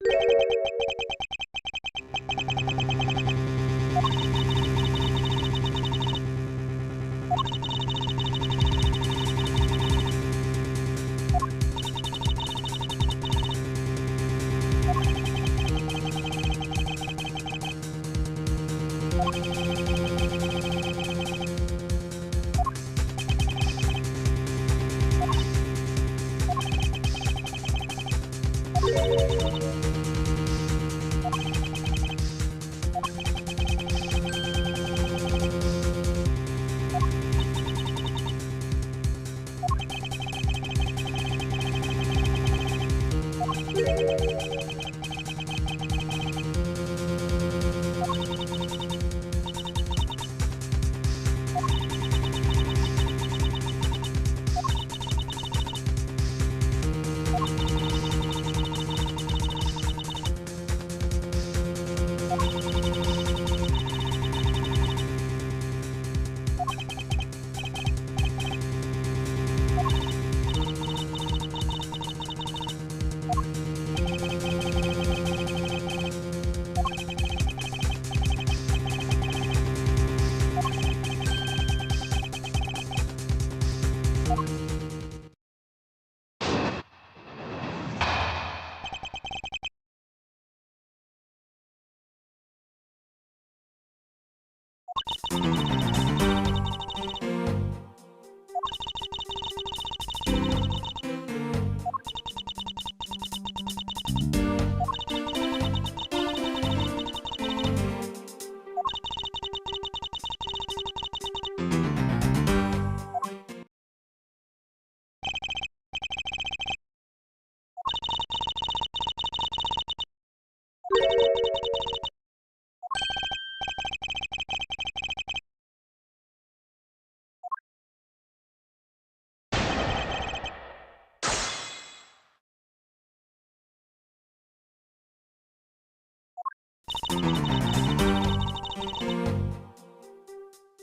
Hold it!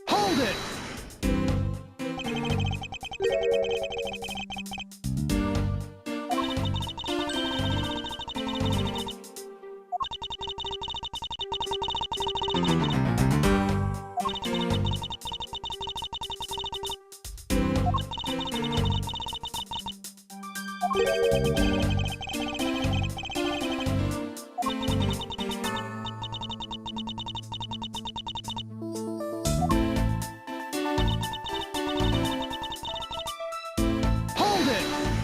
Hold it! Hold it!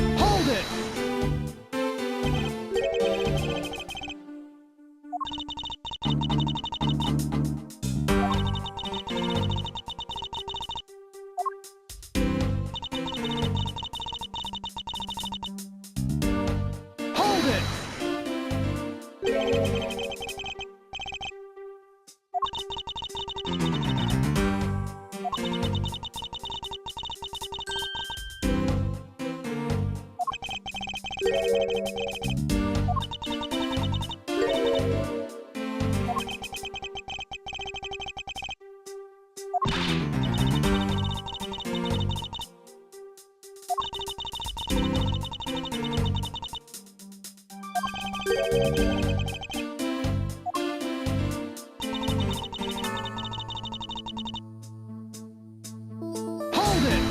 Hold it! Hold it!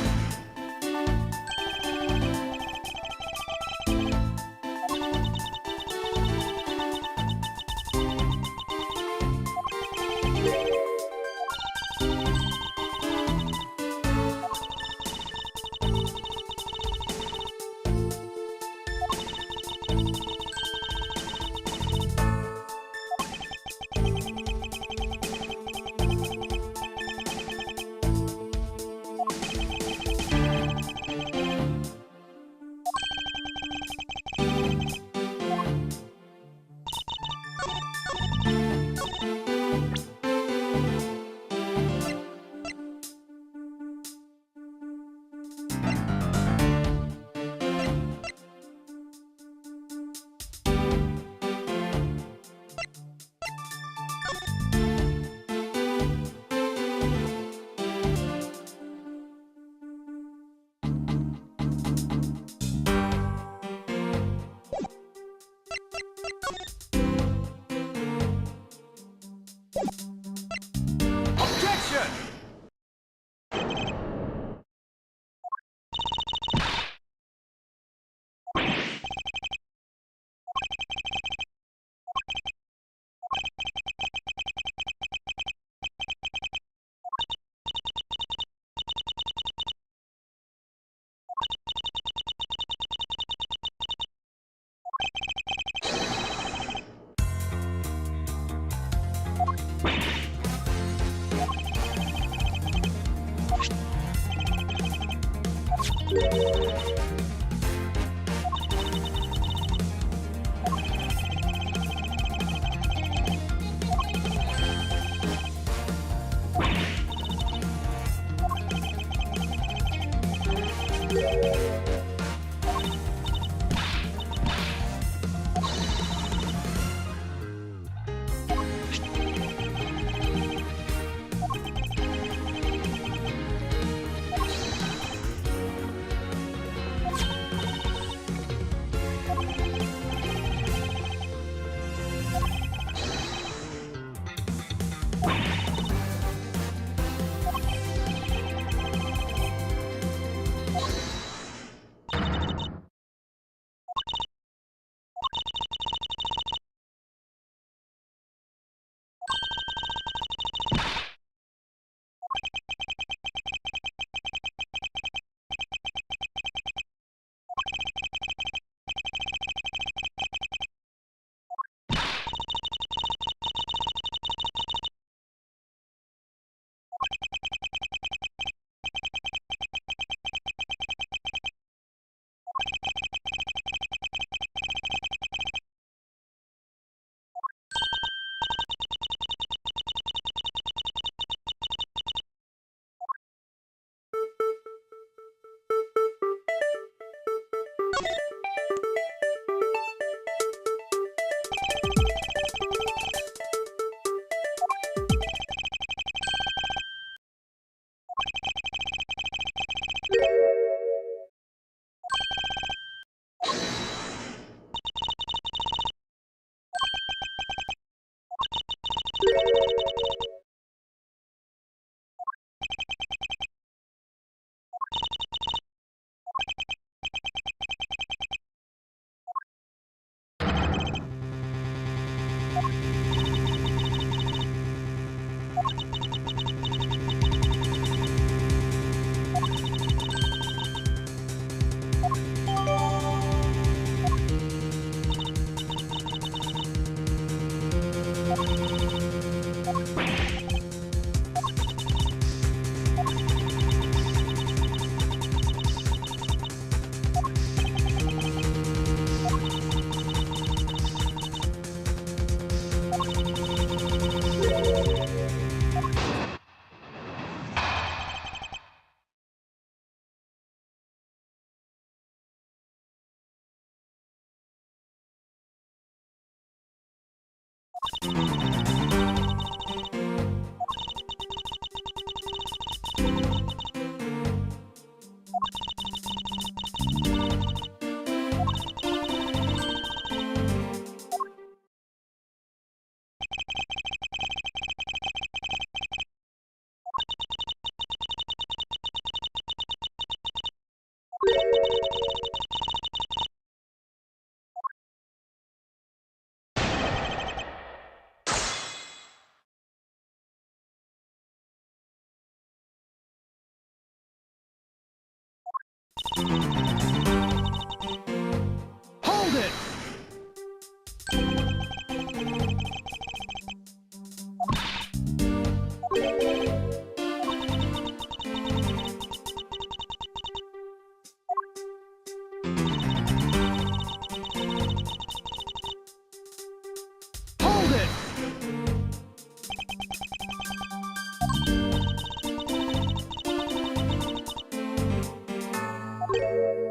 Hold it! Hold it!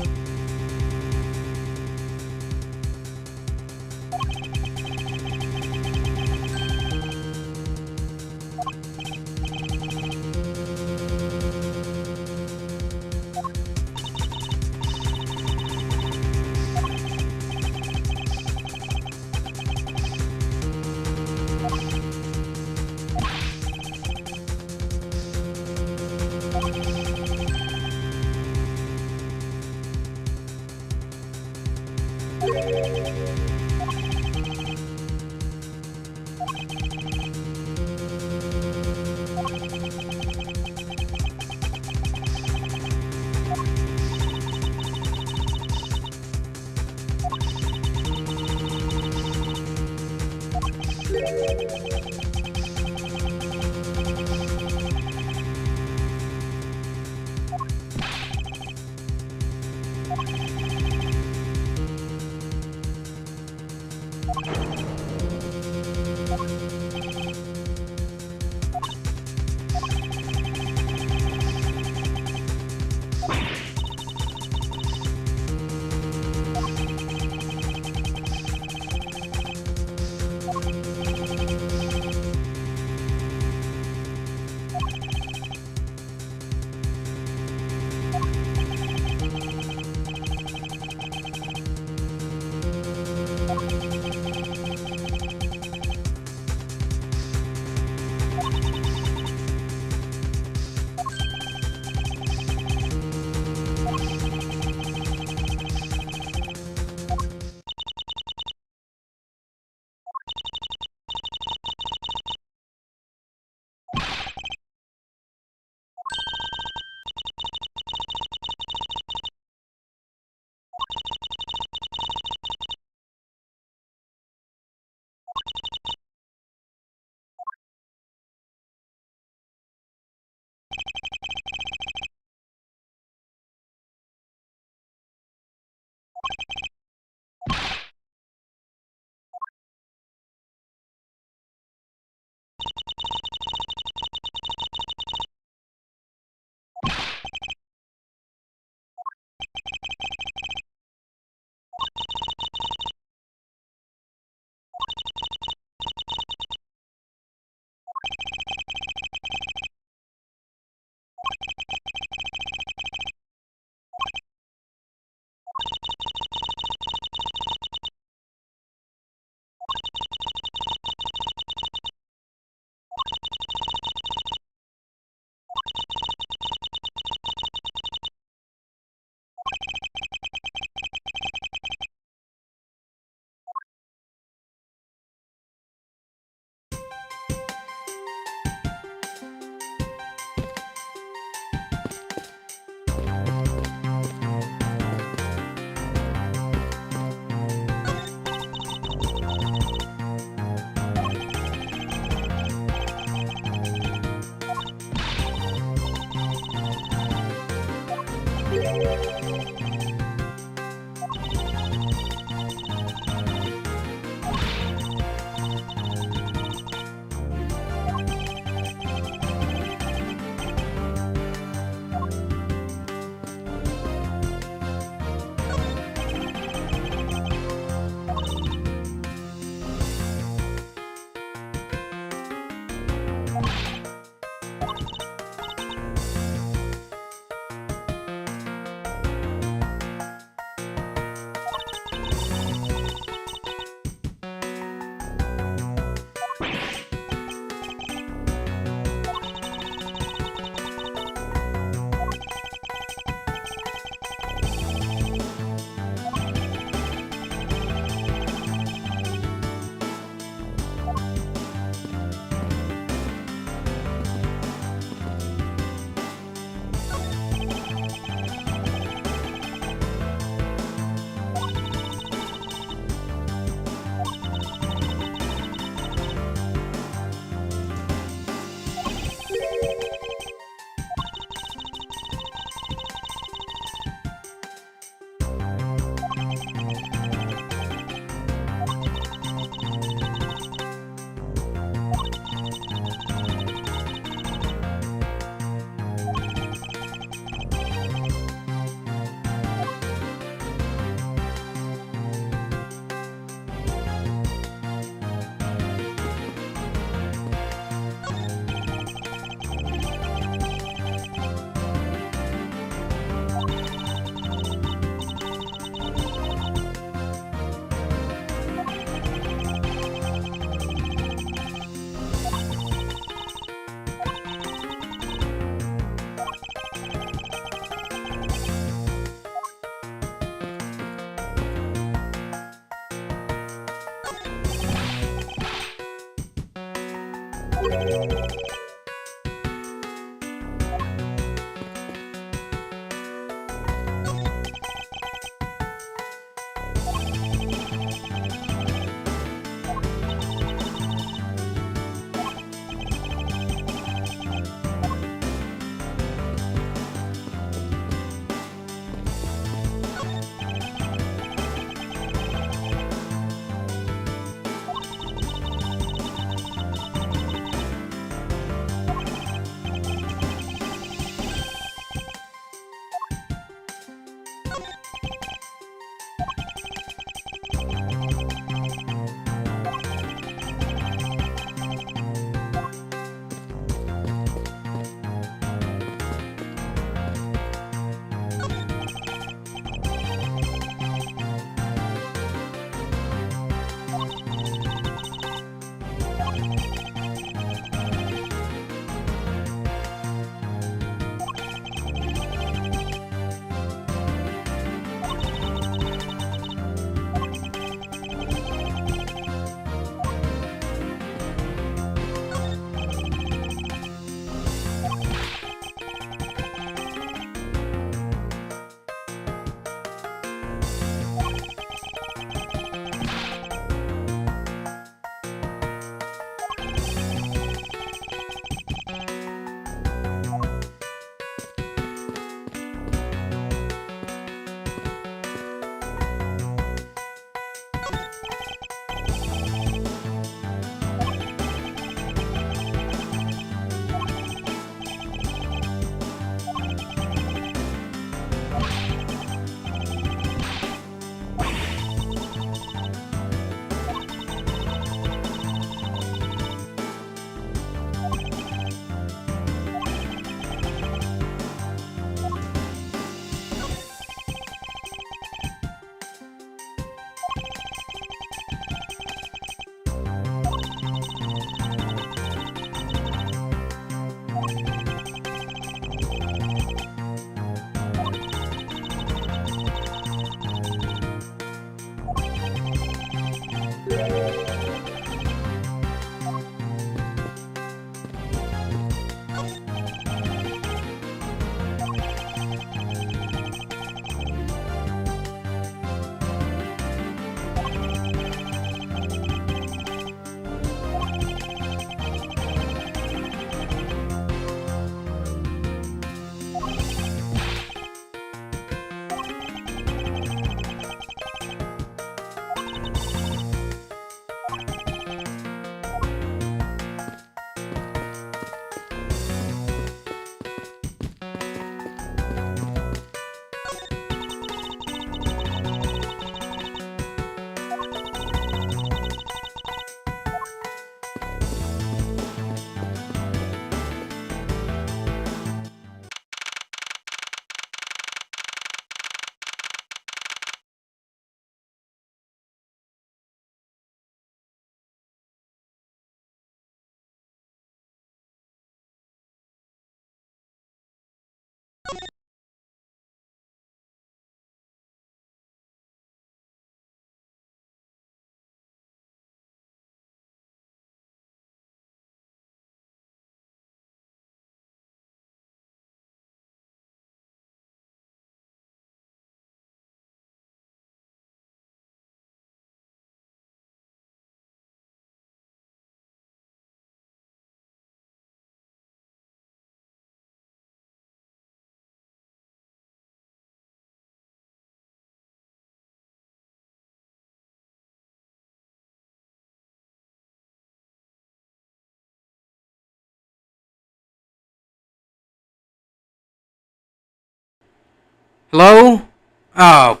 Hello? Oh,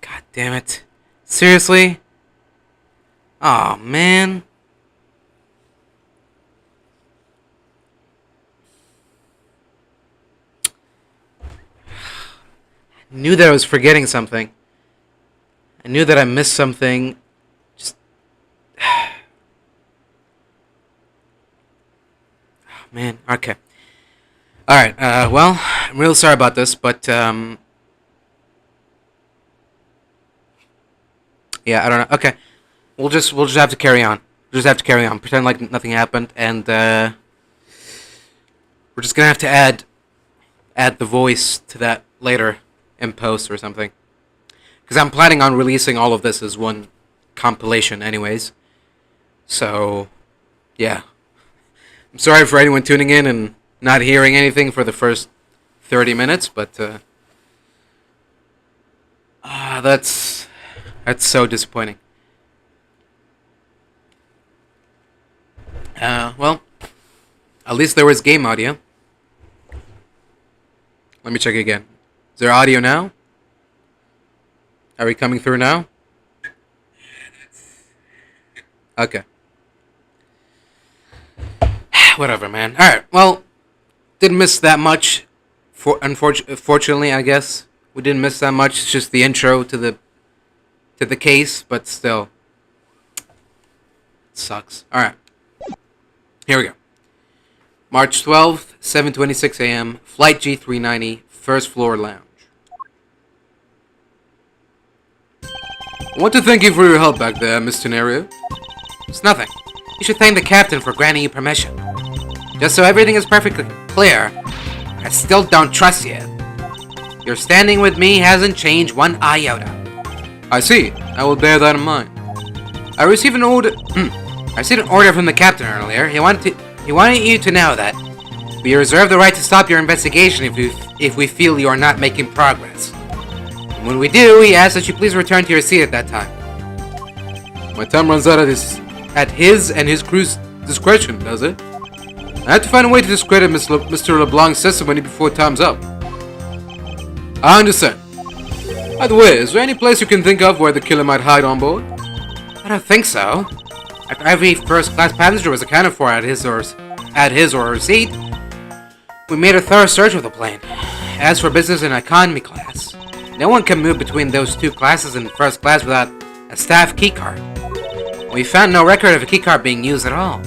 god damn it. Seriously? Oh, man. I knew that I was forgetting something. I knew that I missed something. Just. Oh, man. Okay. Alright, well, I'm real sorry about this, but, yeah, I don't know. Okay. We'll just have to carry on. just have to carry on, pretend like nothing happened, and we're just gonna have to add the voice to that later in post or something. Because I'm planning on releasing all of this as one compilation anyways. So, yeah. I'm sorry for anyone tuning in and not hearing anything for the first 30 minutes, but that's so disappointing. Well, at least there was game audio. Let me check again. Is there audio now? Are we coming through now? Okay. Whatever, man. Alright, well, didn't miss that much. Fortunately, I guess. We didn't miss that much. It's just the intro to the case, but still. It sucks. Alright. Here we go. March 12th, 7:26 a.m. Flight G390, first floor lounge. I want to thank you for your help back there, Miss Tenario. It's nothing. You should thank the captain for granting you permission. Just so everything is perfectly clear, I still don't trust you. Your standing with me hasn't changed one iota. I see. I will bear that in mind. I received an order from the captain earlier. He wanted you to know that we reserve the right to stop your investigation if we feel you are not making progress. And when we do, he asks that you please return to your seat at that time. My time runs out at his and his crew's discretion, does it? I have to find a way to discredit Mr. LeBlanc's testimony before time's up. I understand. By the way, is there any place you can think of where the killer might hide on board? I don't think so. After every first-class passenger was accounted for at his or her seat, we made a thorough search of the plane. As for business and economy class, no one can move between those two classes in first class without a staff keycard. We found no record of a keycard being used at all.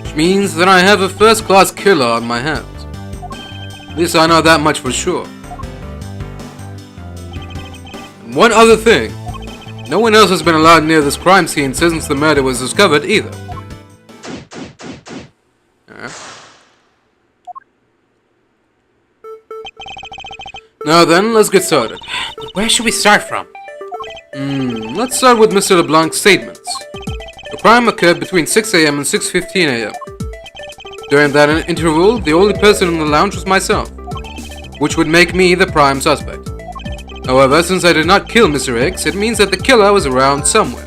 Which means that I have a first-class killer on my hands. At least I know that much for sure. And one other thing. No one else has been allowed near this crime scene since the murder was discovered either. Now then, let's get started. Where should we start from? Let's start with Mr. LeBlanc's statements. The crime occurred between 6 a.m. and 6:15 a.m. During that interval, the only person in the lounge was myself, which would make me the prime suspect. However, since I did not kill Mr. X, it means that the killer was around somewhere.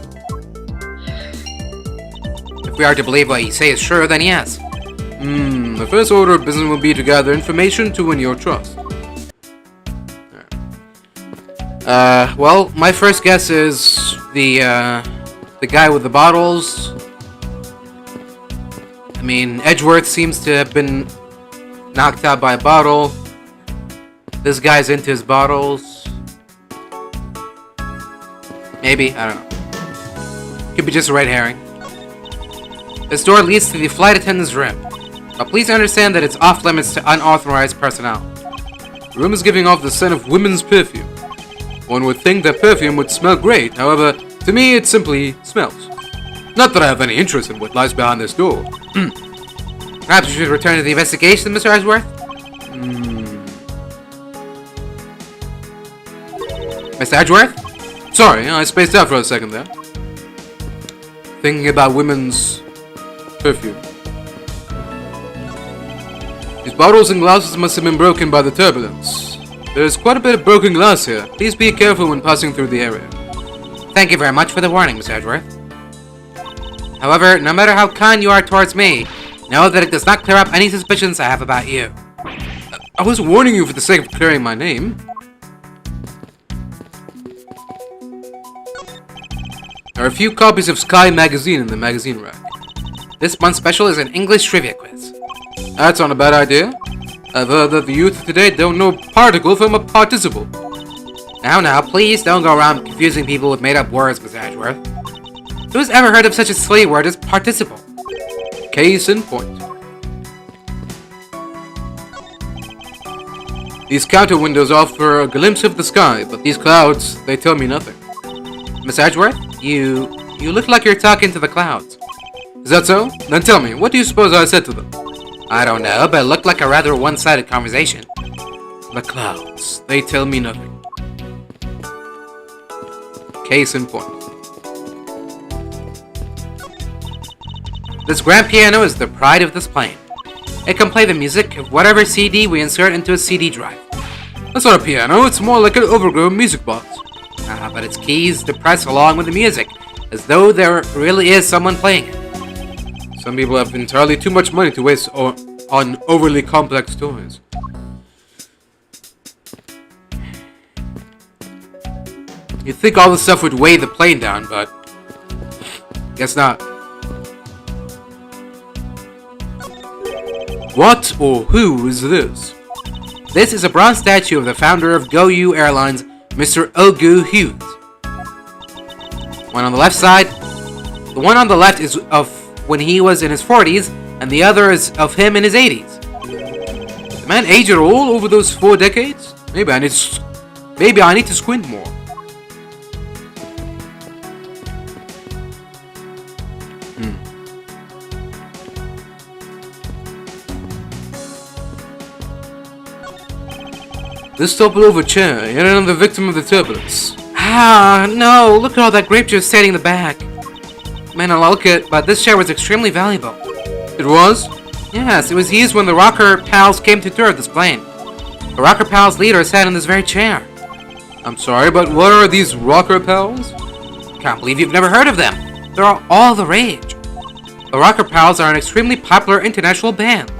If we are to believe what you say is true, then yes. The first order of business will be to gather information to win your trust. Well, my first guess is the guy with the bottles. I mean, Edgeworth seems to have been knocked out by a bottle. This guy's into his bottles. Maybe, I don't know. Could be just a red herring. This door leads to the flight attendant's room, but please understand that it's off limits to unauthorized personnel. The room is giving off the scent of women's perfume. One would think that perfume would smell great, however, to me it simply smells. Not that I have any interest in what lies behind this door. Perhaps you should return to the investigation, Mr. Edgeworth? Mr. Edgeworth? Sorry, I spaced out for a second there. Thinking about women's perfume. These bottles and glasses must have been broken by the turbulence. There's quite a bit of broken glass here. Please be careful when passing through the area. Thank you very much for the warning, Mr. Edgeworth. However, no matter how kind you are towards me, know that it does not clear up any suspicions I have about you. I was warning you for the sake of clearing my name. There are a few copies of Sky magazine in the magazine rack. This month's special is an English trivia quiz. That's not a bad idea. I've heard that the youth of today don't know particle from a participle. Now, please don't go around confusing people with made-up words, Mr. Edgeworth. Who's ever heard of such a silly word as participle? Case in point. These counter windows offer a glimpse of the sky, but these clouds, they tell me nothing. Miss Edgeworth, you look like you're talking to the clouds. Is that so? Then tell me, what do you suppose I said to them? I don't know, but it looked like a rather one-sided conversation. The clouds, they tell me nothing. Case in point. This grand piano is the pride of this plane. It can play the music of whatever CD we insert into a CD drive. That's not a piano, it's more like an overgrown music box. But its keys depress along with the music, as though there really is someone playing it. Some people have entirely too much money to waste on overly complex toys. You'd think all this stuff would weigh the plane down, but guess not. What or who is this? This is a bronze statue of the founder of GoU Airlines, Mr. Ogu Hughes. One on the left side, the one on the left is of when he was in his 40s, and the other is of him in his 80s. The man aged at all over those 4 decades? Maybe I need to squint more. This toppled over chair, yet another victim of the turbulence. Ah, no, look at all that grape juice standing in the back. Man, I like it, but this chair was extremely valuable. It was? Yes, it was used when the Rocker Pals came to tour this plane. The Rocker Pals leader sat in this very chair. I'm sorry, but what are these Rocker Pals? Can't believe you've never heard of them. They're all the rage. The Rocker Pals are an extremely popular international band.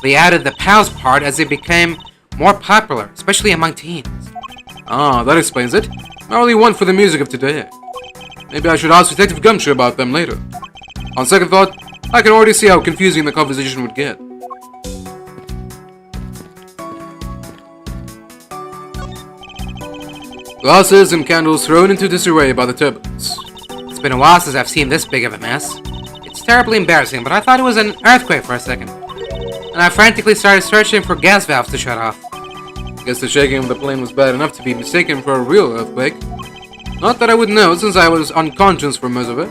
They added the Pals part as they became more popular, especially among teens. Ah, that explains it. Not really one for the music of today. Maybe I should ask Detective Gumshoe about them later. On second thought, I can already see how confusing the conversation would get. Glasses and candles thrown into disarray by the turbulence. It's been a while since I've seen this big of a mess. It's terribly embarrassing, but I thought it was an earthquake for a second. And I frantically started searching for gas valves to shut off. Guess the shaking of the plane was bad enough to be mistaken for a real earthquake. Not that I would know, since I was unconscious for most of it.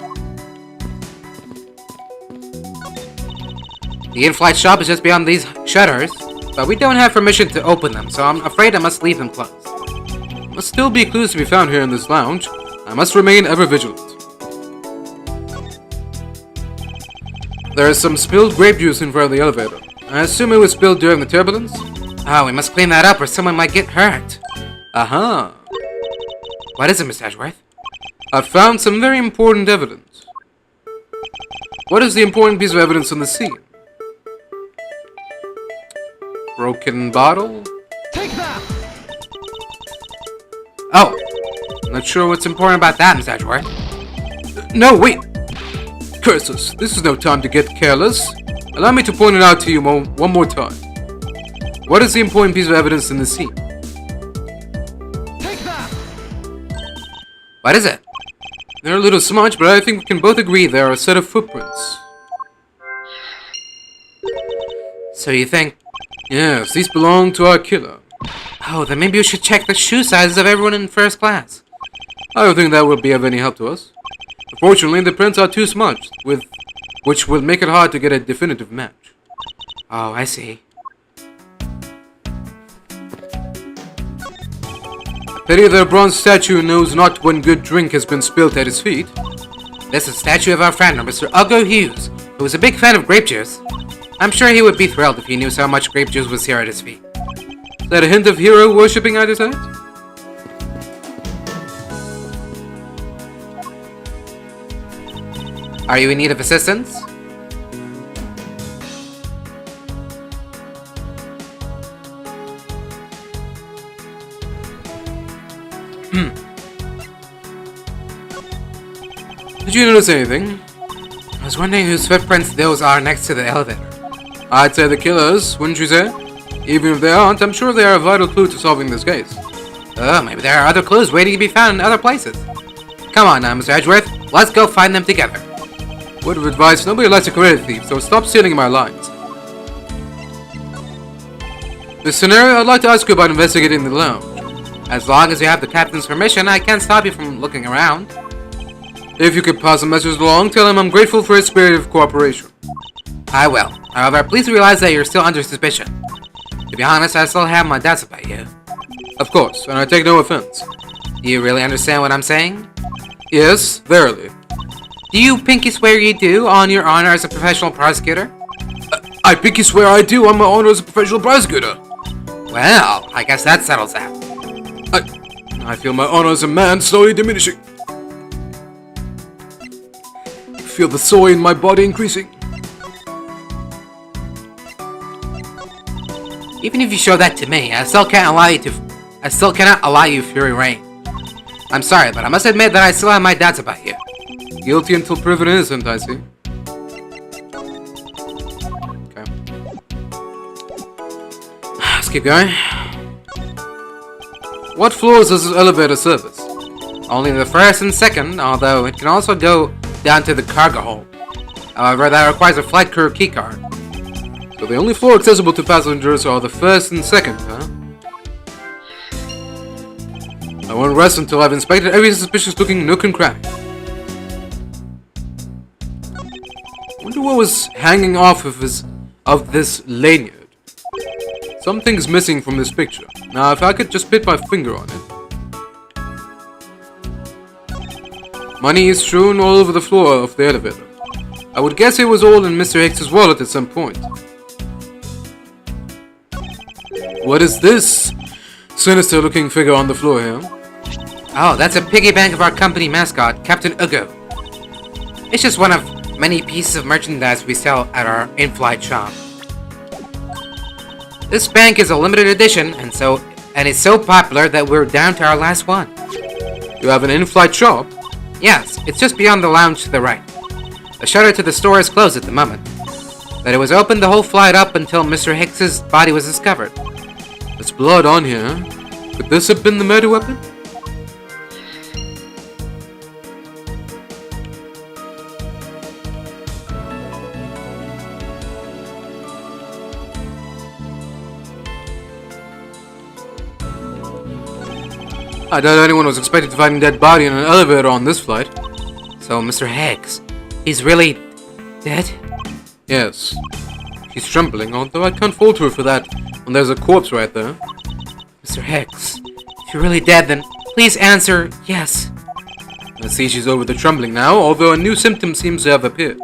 The in-flight shop is just beyond these shutters, but we don't have permission to open them, so I'm afraid I must leave them closed. There must still be clues to be found here in this lounge. I must remain ever vigilant. There is some spilled grape juice in front of the elevator. I assume it was spilled during the turbulence? Oh, we must clean that up or someone might get hurt. Aha. What is it, Miss Edgeworth? I've found some very important evidence. What is the important piece of evidence on the scene? Broken bottle? Take that! Oh, not sure what's important about that, Miss Edgeworth. No, wait! Curses, this is no time to get careless. Allow me to point it out to you one more time. What is the important piece of evidence in the scene? Take that! What is it? They're a little smudged, but I think we can both agree they are a set of footprints. So you think... Yes, these belong to our killer. Oh, then maybe we should check the shoe sizes of everyone in first class. I don't think that will be of any help to us. Unfortunately, the prints are too smudged, which will make it hard to get a definitive match. Oh, I see. Pity the bronze statue knows not when good drink has been spilt at his feet. This is a statue of our friend, Mr. Ogu Hughes, who was a big fan of grape juice. I'm sure he would be thrilled if he knew how much grape juice was here at his feet. Is that a hint of hero worshipping at his side? Are you in need of assistance? Did you notice anything? I was wondering whose footprints those are next to the elevator. I'd say the killers, wouldn't you say? Even if they aren't, I'm sure they are a vital clue to solving this case. Oh, maybe there are other clues waiting to be found in other places. Come on now, Mr. Edgeworth. Let's go find them together. Word of advice, nobody likes a credit thief, so stop stealing my lines. Mr. Neri, I'd like to ask you about investigating the lounge. As long as you have the captain's permission, I can't stop you from looking around. If you could pass a message along, tell him I'm grateful for his spirit of cooperation. I will. However, please realize that you're still under suspicion. To be honest, I still have my doubts about you. Of course, and I take no offense. Do you really understand what I'm saying? Yes, verily. Do you pinky swear you do on your honor as a professional prosecutor? I pinky swear I do on my honor as a professional prosecutor. Well, I guess that settles that. I feel my honor as a man slowly diminishing. I feel the soy in my body increasing. Even if you show that to me, I still cannot allow you Fury Reign. I'm sorry, but I must admit that I still have my doubts about you. Guilty until proven innocent, I see. Okay. Let's keep going. What floors does this elevator service? Only the first and second, although it can also go down to the cargo hold. However, that requires a flight crew keycard. So the only floor accessible to passengers are the first and second, huh? I won't rest until I've inspected every suspicious-looking nook and cranny. I wonder what was hanging off of this lanyard. Something's missing from this picture. Now, if I could just put my finger on it. Money is strewn all over the floor of the elevator. I would guess it was all in Mr. Hicks's wallet at some point. What is this sinister-looking figure on the floor here? Oh, that's a piggy bank of our company mascot, Captain Ugo. It's just one of many pieces of merchandise we sell at our in-flight shop. This bank is a limited edition, and it's so popular that we're down to our last one. You have an in-flight shop? Yes, it's just beyond the lounge to the right. The shutter to the store is closed at the moment, but it was open the whole flight up until Mr. Hicks's body was discovered. There's blood on here. Could this have been the murder weapon? I doubt anyone was expected to find a dead body in an elevator on this flight. So, Mr. Hicks, he's really dead? Yes. She's trembling, although I can't fault her for that when there's a corpse right there. Mr. Hicks, if you're really dead, then please answer yes. I see she's over the trembling now, although a new symptom seems to have appeared.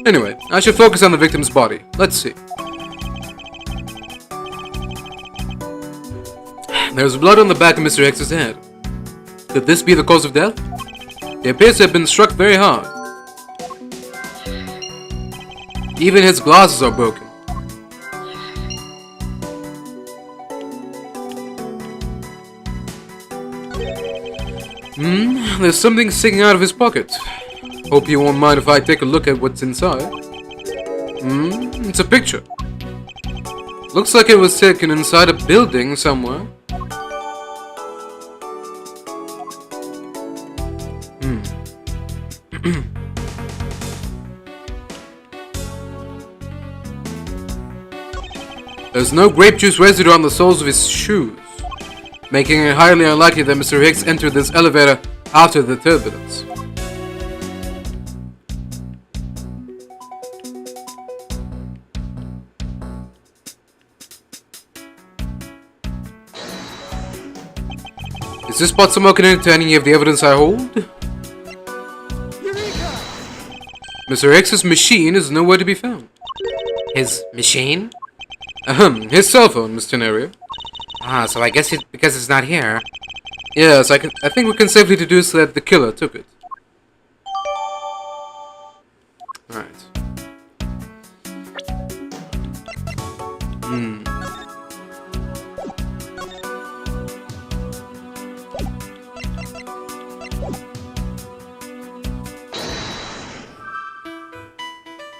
Anyway, I should focus on the victim's body. Let's see. There's blood on the back of Mr. X's head. Could this be the cause of death? He appears to have been struck very hard. Even his glasses are broken. There's something sticking out of his pocket. Hope you won't mind if I take a look at what's inside. It's a picture. Looks like it was taken inside a building somewhere. There's no grape juice residue on the soles of his shoes, making it highly unlikely that Mr. Hicks entered this elevator after the turbulence. Is this spot somehow connected to any of the evidence I hold? Eureka! Mr. X's machine is nowhere to be found. His machine? His cell phone, Mr. Nerio. Ah, so I guess because it's not here. Yes, I think we can safely deduce that the killer took it. Alright.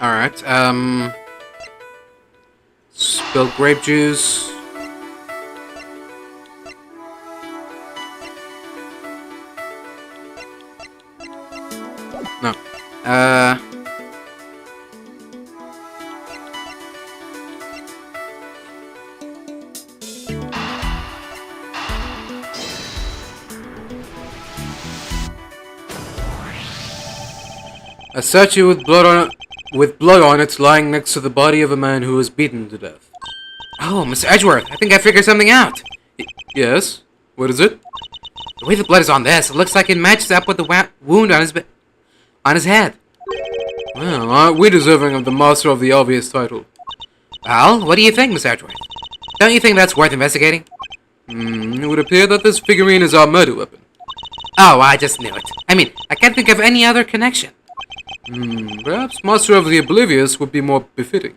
Alright, spilled grape juice. No. A statue with blood on it lying next to the body of a man who was beaten to death. Oh, Mr. Edgeworth, I think I figured something out. Yes? What is it? The way the blood is on this, it looks like it matches up with the wound on his head. Well, aren't we deserving of the master of the obvious title? Well, what do you think, Mr. Edgeworth? Don't you think that's worth investigating? It would appear that this figurine is our murder weapon. Oh, I just knew it. I mean, I can't think of any other connection. Perhaps Master of the Oblivious would be more befitting.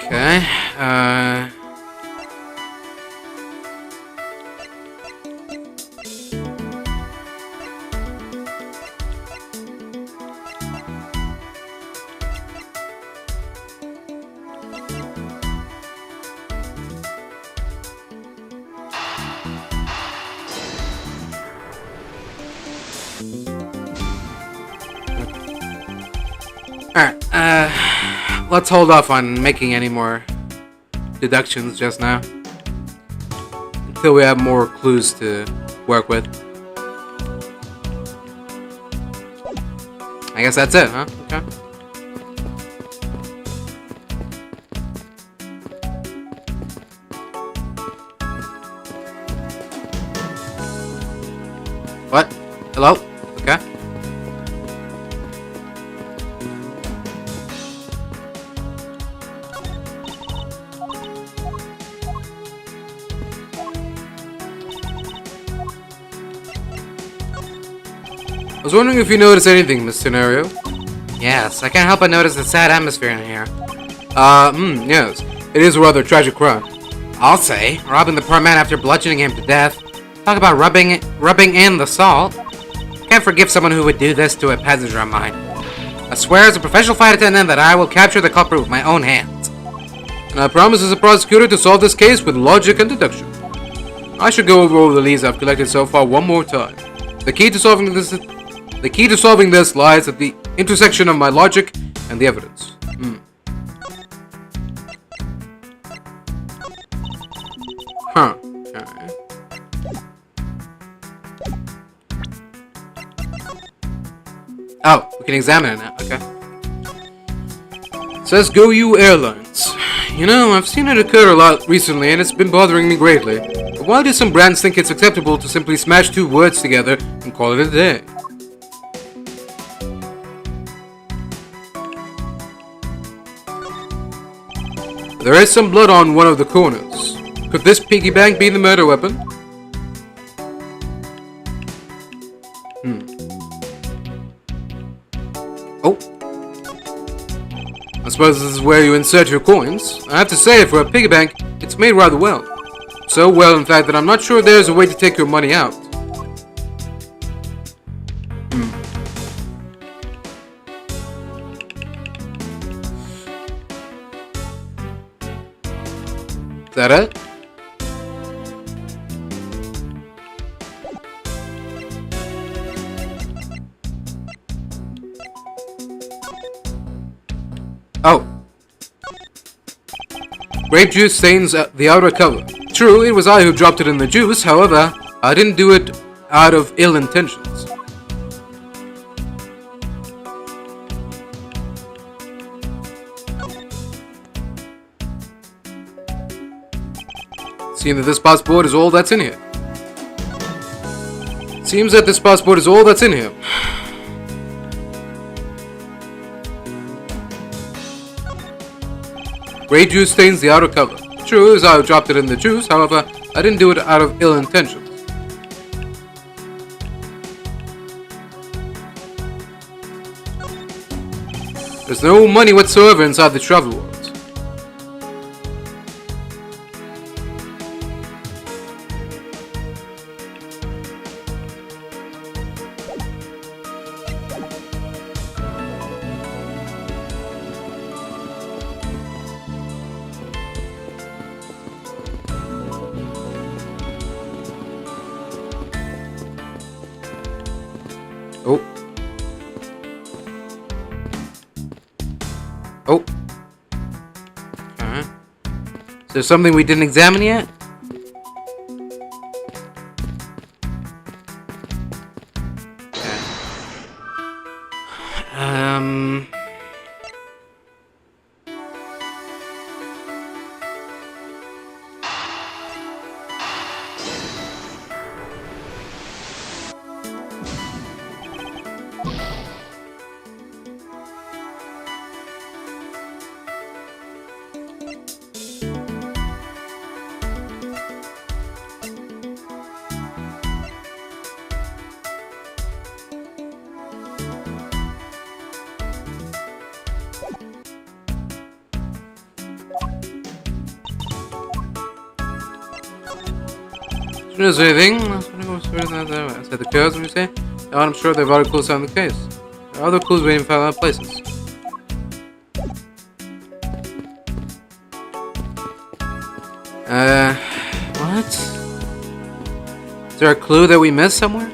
Okay, Alright, let's hold off on making any more deductions just now. Until we have more clues to work with. I guess that's it, huh? Okay. What? Hello? Okay. I was wondering if you noticed anything, Miss Scenario. Yes, I can't help but notice the sad atmosphere in here. Yes. It is a rather tragic crime. I'll say, robbing the poor man after bludgeoning him to death. Talk about rubbing in the salt. Can't forgive someone who would do this to a passenger of mine. I swear as a professional flight attendant that I will capture the culprit with my own hands. And I promise as a prosecutor to solve this case with logic and deduction. I should go over all the leads I've collected so far one more time. The key to solving this lies at the intersection of my logic and the evidence. Huh. Okay. Oh, we can examine it now. Okay. It says Go You Airlines. You know, I've seen it occur a lot recently and it's been bothering me greatly. But why do some brands think it's acceptable to simply smash two words together and call it a day? There is some blood on one of the corners. Could this piggy bank be the murder weapon? Oh. I suppose this is where you insert your coins. I have to say, for a piggy bank, it's made rather well. So well, in fact, that I'm not sure there's a way to take your money out. Is that it? Oh. Grape juice stains the outer cover. True, it was I who dropped it in the juice, however, I didn't do it out of ill intentions. Seems that this passport is all that's in here. Grape juice stains the outer cover. True, as I dropped it in the juice, however, I didn't do it out of ill intentions. There's no money whatsoever inside the travel wallet. Oh. Is there something we didn't examine yet? Okay. Is there anything? Said the curves when you say? No, I'm sure they've already clues on the case. There are other clues waiting for other places. What? Is there a clue that we missed somewhere?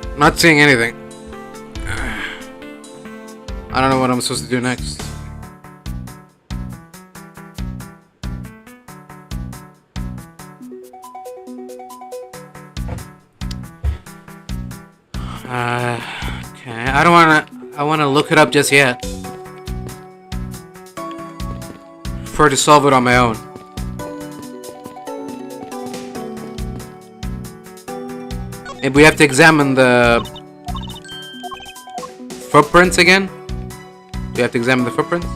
I'm not seeing anything. I don't know what I'm supposed to do next. Okay. I wanna look it up just yet. Prefer to solve it on my own. Maybe we have to examine the footprints again? Do we have to examine the footprints?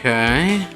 Okay.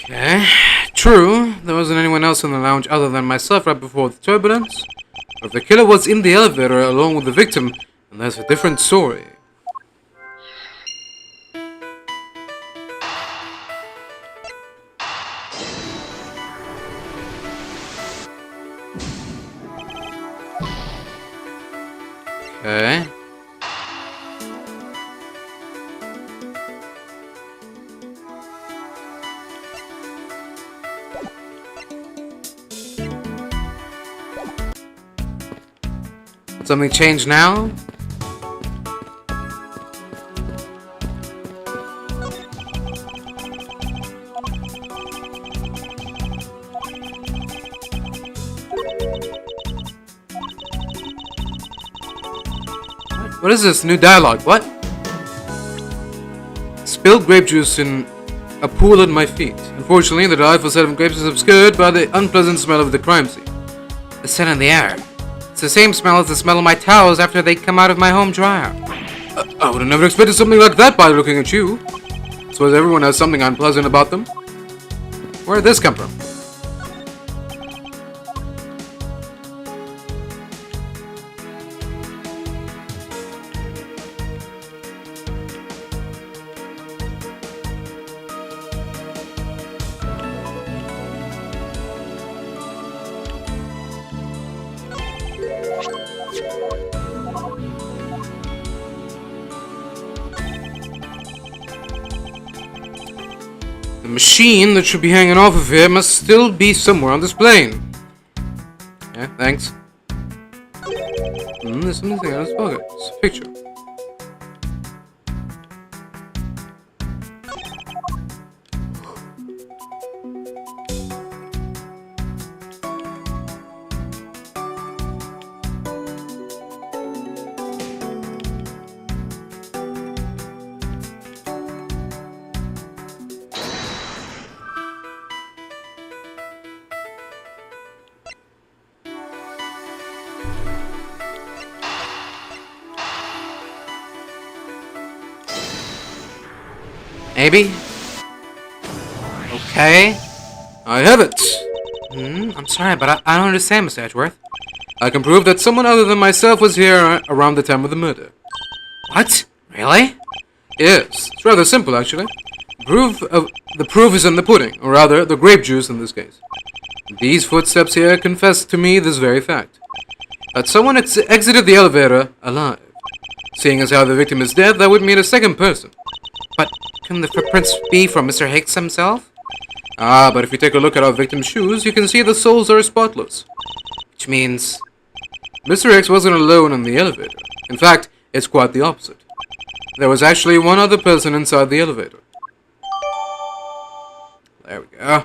Okay. True, there wasn't anyone else in the lounge other than myself right before the turbulence. But if the killer was in the elevator along with the victim, then that's a different story. Okay. Something changed now? What is this? New dialogue. What? Spilled grape juice in a pool at my feet. Unfortunately, the delightful scent of grapes is obscured by the unpleasant smell of the crime scene. The scent in the air. It's the same smell as the smell of my towels after they come out of my home dryer. I would have never expected something like that by looking at you. Suppose everyone has something unpleasant about them. Where did this come from? The machine that should be hanging off of here must still be somewhere on this plane. Yeah, thanks. There's something there in his pocket. It's a picture. Maybe? Okay. I have it! I'm sorry, but I don't understand, Mr. Edgeworth. I can prove that someone other than myself was here around the time of the murder. What? Really? Yes. It's rather simple, actually. The proof is in the pudding, or rather, the grape juice in this case. These footsteps here confess to me this very fact. That someone exited the elevator alive. Seeing as how the victim is dead, that would mean a second person. But can the footprints be from Mr. Hicks himself? Ah, but if you take a look at our victim's shoes, you can see the soles are spotless. Which means Mr. Hicks wasn't alone in the elevator. In fact, it's quite the opposite. There was actually one other person inside the elevator. There we go.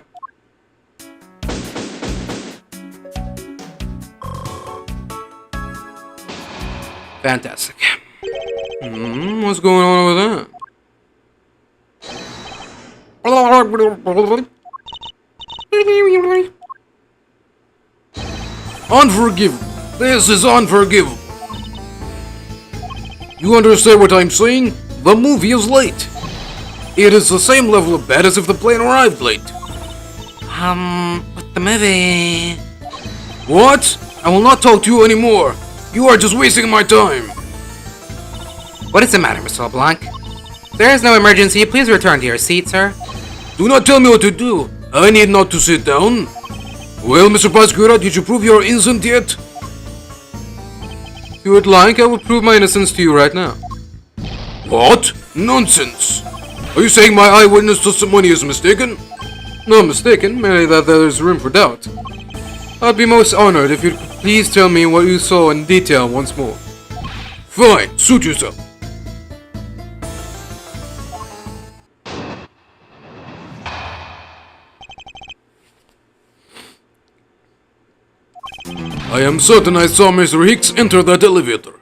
Fantastic. What's going on over there? Unforgivable. This is unforgivable. You understand what I'm saying? The movie is late. It is the same level of bad as if the plane arrived late. But the movie... What? I will not talk to you anymore. You are just wasting my time. What is the matter, Mr. LeBlanc? There is no emergency. Please return to your seat, sir. Do not tell me what to do. I need not to sit down. Well, Mr. Pascura, did you prove you are innocent yet? If you would like, I will prove my innocence to you right now. What? Nonsense. Are you saying my eyewitness testimony is mistaken? Not mistaken, merely that there is room for doubt. I'd be most honored if you'd please tell me what you saw in detail once more. Fine, suit yourself. I am certain I saw Mr. Hicks enter that elevator.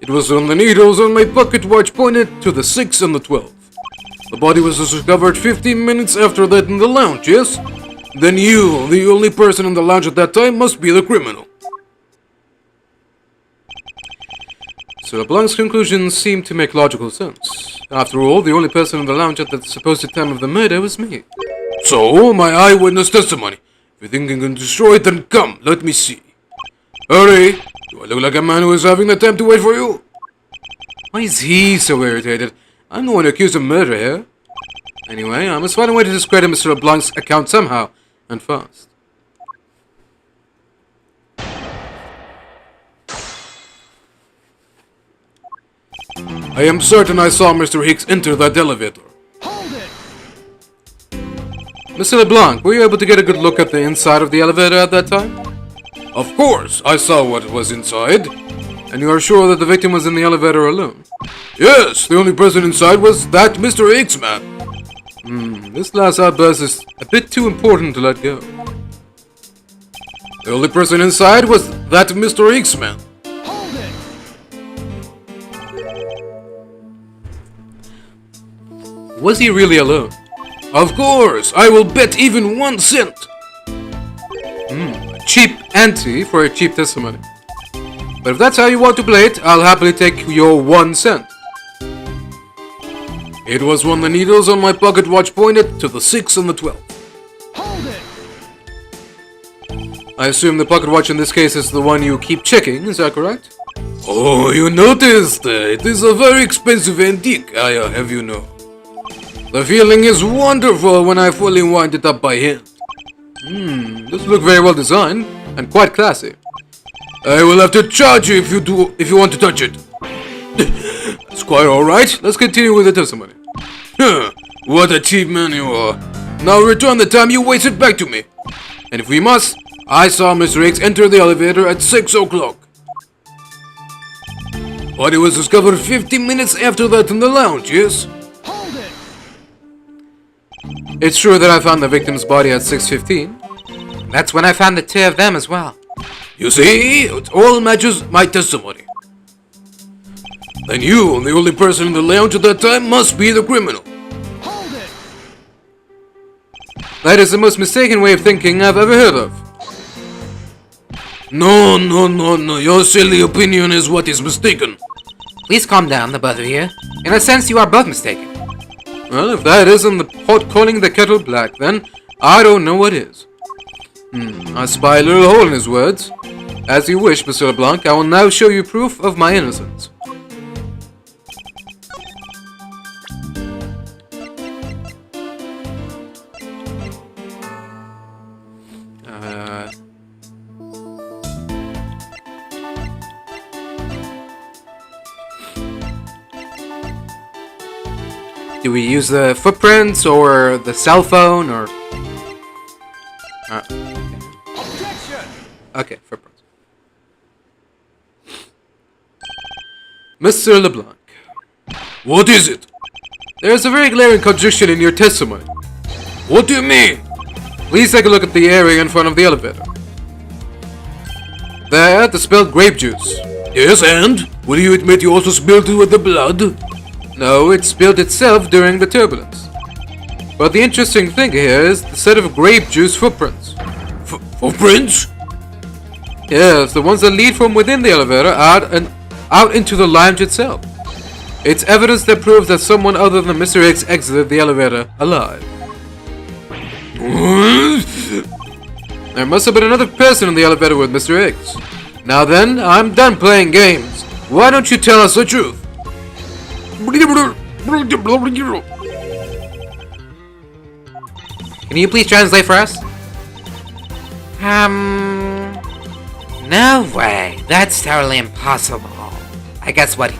It was on the needles and my pocket watch pointed to the 6 and the 12. The body was discovered 15 minutes after that in the lounge, yes? Then you, the only person in the lounge at that time, must be the criminal. So LeBlanc's conclusions seem to make logical sense. After all, the only person in the lounge at the supposed time of the murder was me. So, my eyewitness testimony. If you think you can destroy it, then come, let me see. Hurry! Do I look like a man who is having the time to wait for you? Why is he so irritated? I'm the one accused of murder here. Anyway, I must find a way to discredit Mr. LeBlanc's account somehow, and fast. I am certain I saw Mr. Hicks enter that elevator. Hold it! Mr. LeBlanc, were you able to get a good look at the inside of the elevator at that time? Of course, I saw what was inside. And you are sure that the victim was in the elevator alone? Yes, the only person inside was that Mr. Hicks man. This last outburst is a bit too important to let go. The only person inside was that Mr. Hicks man. Hold it! Was he really alone? Of course, I will bet even 1 cent. Cheap ante for a cheap testimony. But if that's how you want to play it, I'll happily take your 1 cent. It was when the needles on my pocket watch pointed to the 6 and the 12. Hold it! I assume the pocket watch in this case is the one you keep checking, is that correct? Oh, you noticed? It is a very expensive antique, I have you know. The feeling is wonderful when I fully wind it up by hand. This looks very well designed and quite classy. I will have to charge you if you want to touch it. It's quite alright. Let's continue with the testimony. What a cheap man you are. Now return the time you wasted back to me. And if we must, I saw Mr. Hicks enter the elevator at 6 o'clock. Body was discovered 15 minutes after that in the lounge, yes? Hold it! It's true that I found the victim's body at 6:15. That's when I found the 2 of them as well. You see, it all matches my testimony. Then you, the only person in the lounge at that time, must be the criminal. Hold it! That is the most mistaken way of thinking I've ever heard of. No. Your silly opinion is what is mistaken. Please calm down, the both of you. In a sense, you are both mistaken. Well, if that isn't the pot calling the kettle black, then I don't know what is. I spy a little hole in his words. As you wish, Mr. LeBlanc, I will now show you proof of my innocence. Do we use the footprints or the cell phone or... Objection! Okay, footprints. Mr. LeBlanc. What is it? There is a very glaring contradiction in your testimony. What do you mean? Please take a look at the area in front of the elevator. There, the spilled grape juice. Yes, and? Will you admit you also spilled it with the blood? No, it spilled itself during the turbulence. But the interesting thing here is the set of grape juice footprints. Footprints? Yes, the ones that lead from within the elevator out into the lounge itself. It's evidence that proves that someone other than Mr. Hicks exited the elevator alive. There must have been another person in the elevator with Mr. Hicks. Now then, I'm done playing games. Why don't you tell us the truth? Can you please translate for us? No way. That's totally impossible. I guess what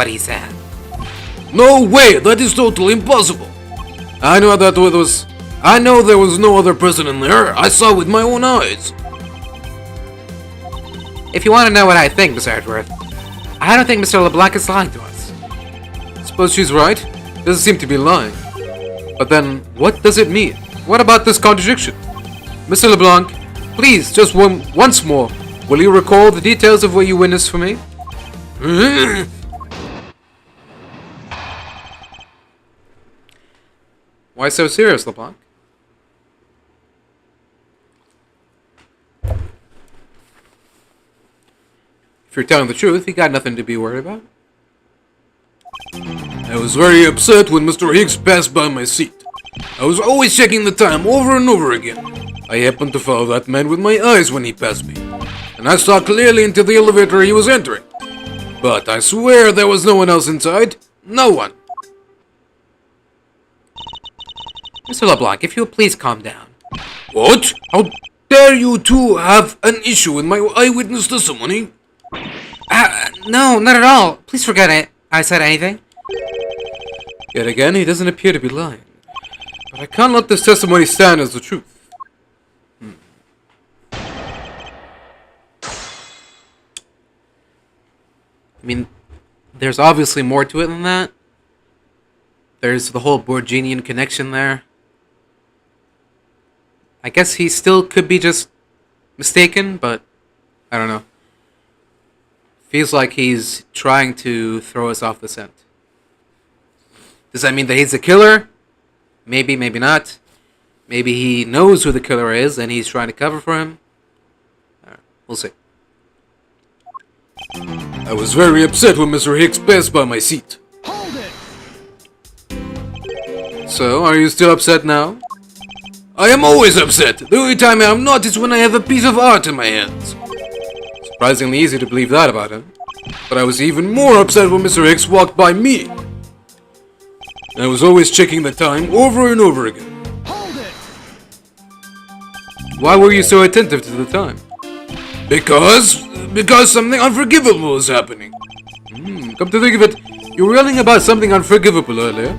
he said. No way! That is totally impossible! I know there was no other person in there. I saw with my own eyes. If you want to know what I think, Mr. Edgeworth, I don't think Mr. LeBlanc is lying to us. Suppose she's right. Doesn't seem to be lying. But then, what does it mean? What about this contradiction? Mr. LeBlanc, please, just once more, will you recall the details of what you witnessed for me? Why so serious, LeBlanc? If you're telling the truth, you got nothing to be worried about. I was very upset when Mr. Hicks passed by my seat. I was always checking the time over and over again. I happened to follow that man with my eyes when he passed me, and I saw clearly into the elevator he was entering. But I swear there was no one else inside. No one. Mr. LeBlanc, if you'll please calm down. What? How dare you two have an issue with my eyewitness testimony? No, not at all. Please forget it. I said anything. Yet again, he doesn't appear to be lying. But I can't let this testimony stand as the truth. I mean, there's obviously more to it than that. There's the whole Borginian connection there. I guess he still could be just mistaken, but I don't know. Feels like he's trying to throw us off the scent. Does that mean that he's a killer? Maybe, maybe not. Maybe he knows who the killer is and he's trying to cover for him. We'll see. I was very upset when Mr. Hicks passed by my seat. Hold it! So, are you still upset now? I am always upset. The only time I am not is when I have a piece of art in my hands. Surprisingly easy to believe that about him. But I was even more upset when Mr. Hicks walked by me. I was always checking the time over and over again. Hold it! Why were you so attentive to the time? Because something unforgivable was happening. Come to think of it, you were yelling about something unforgivable earlier.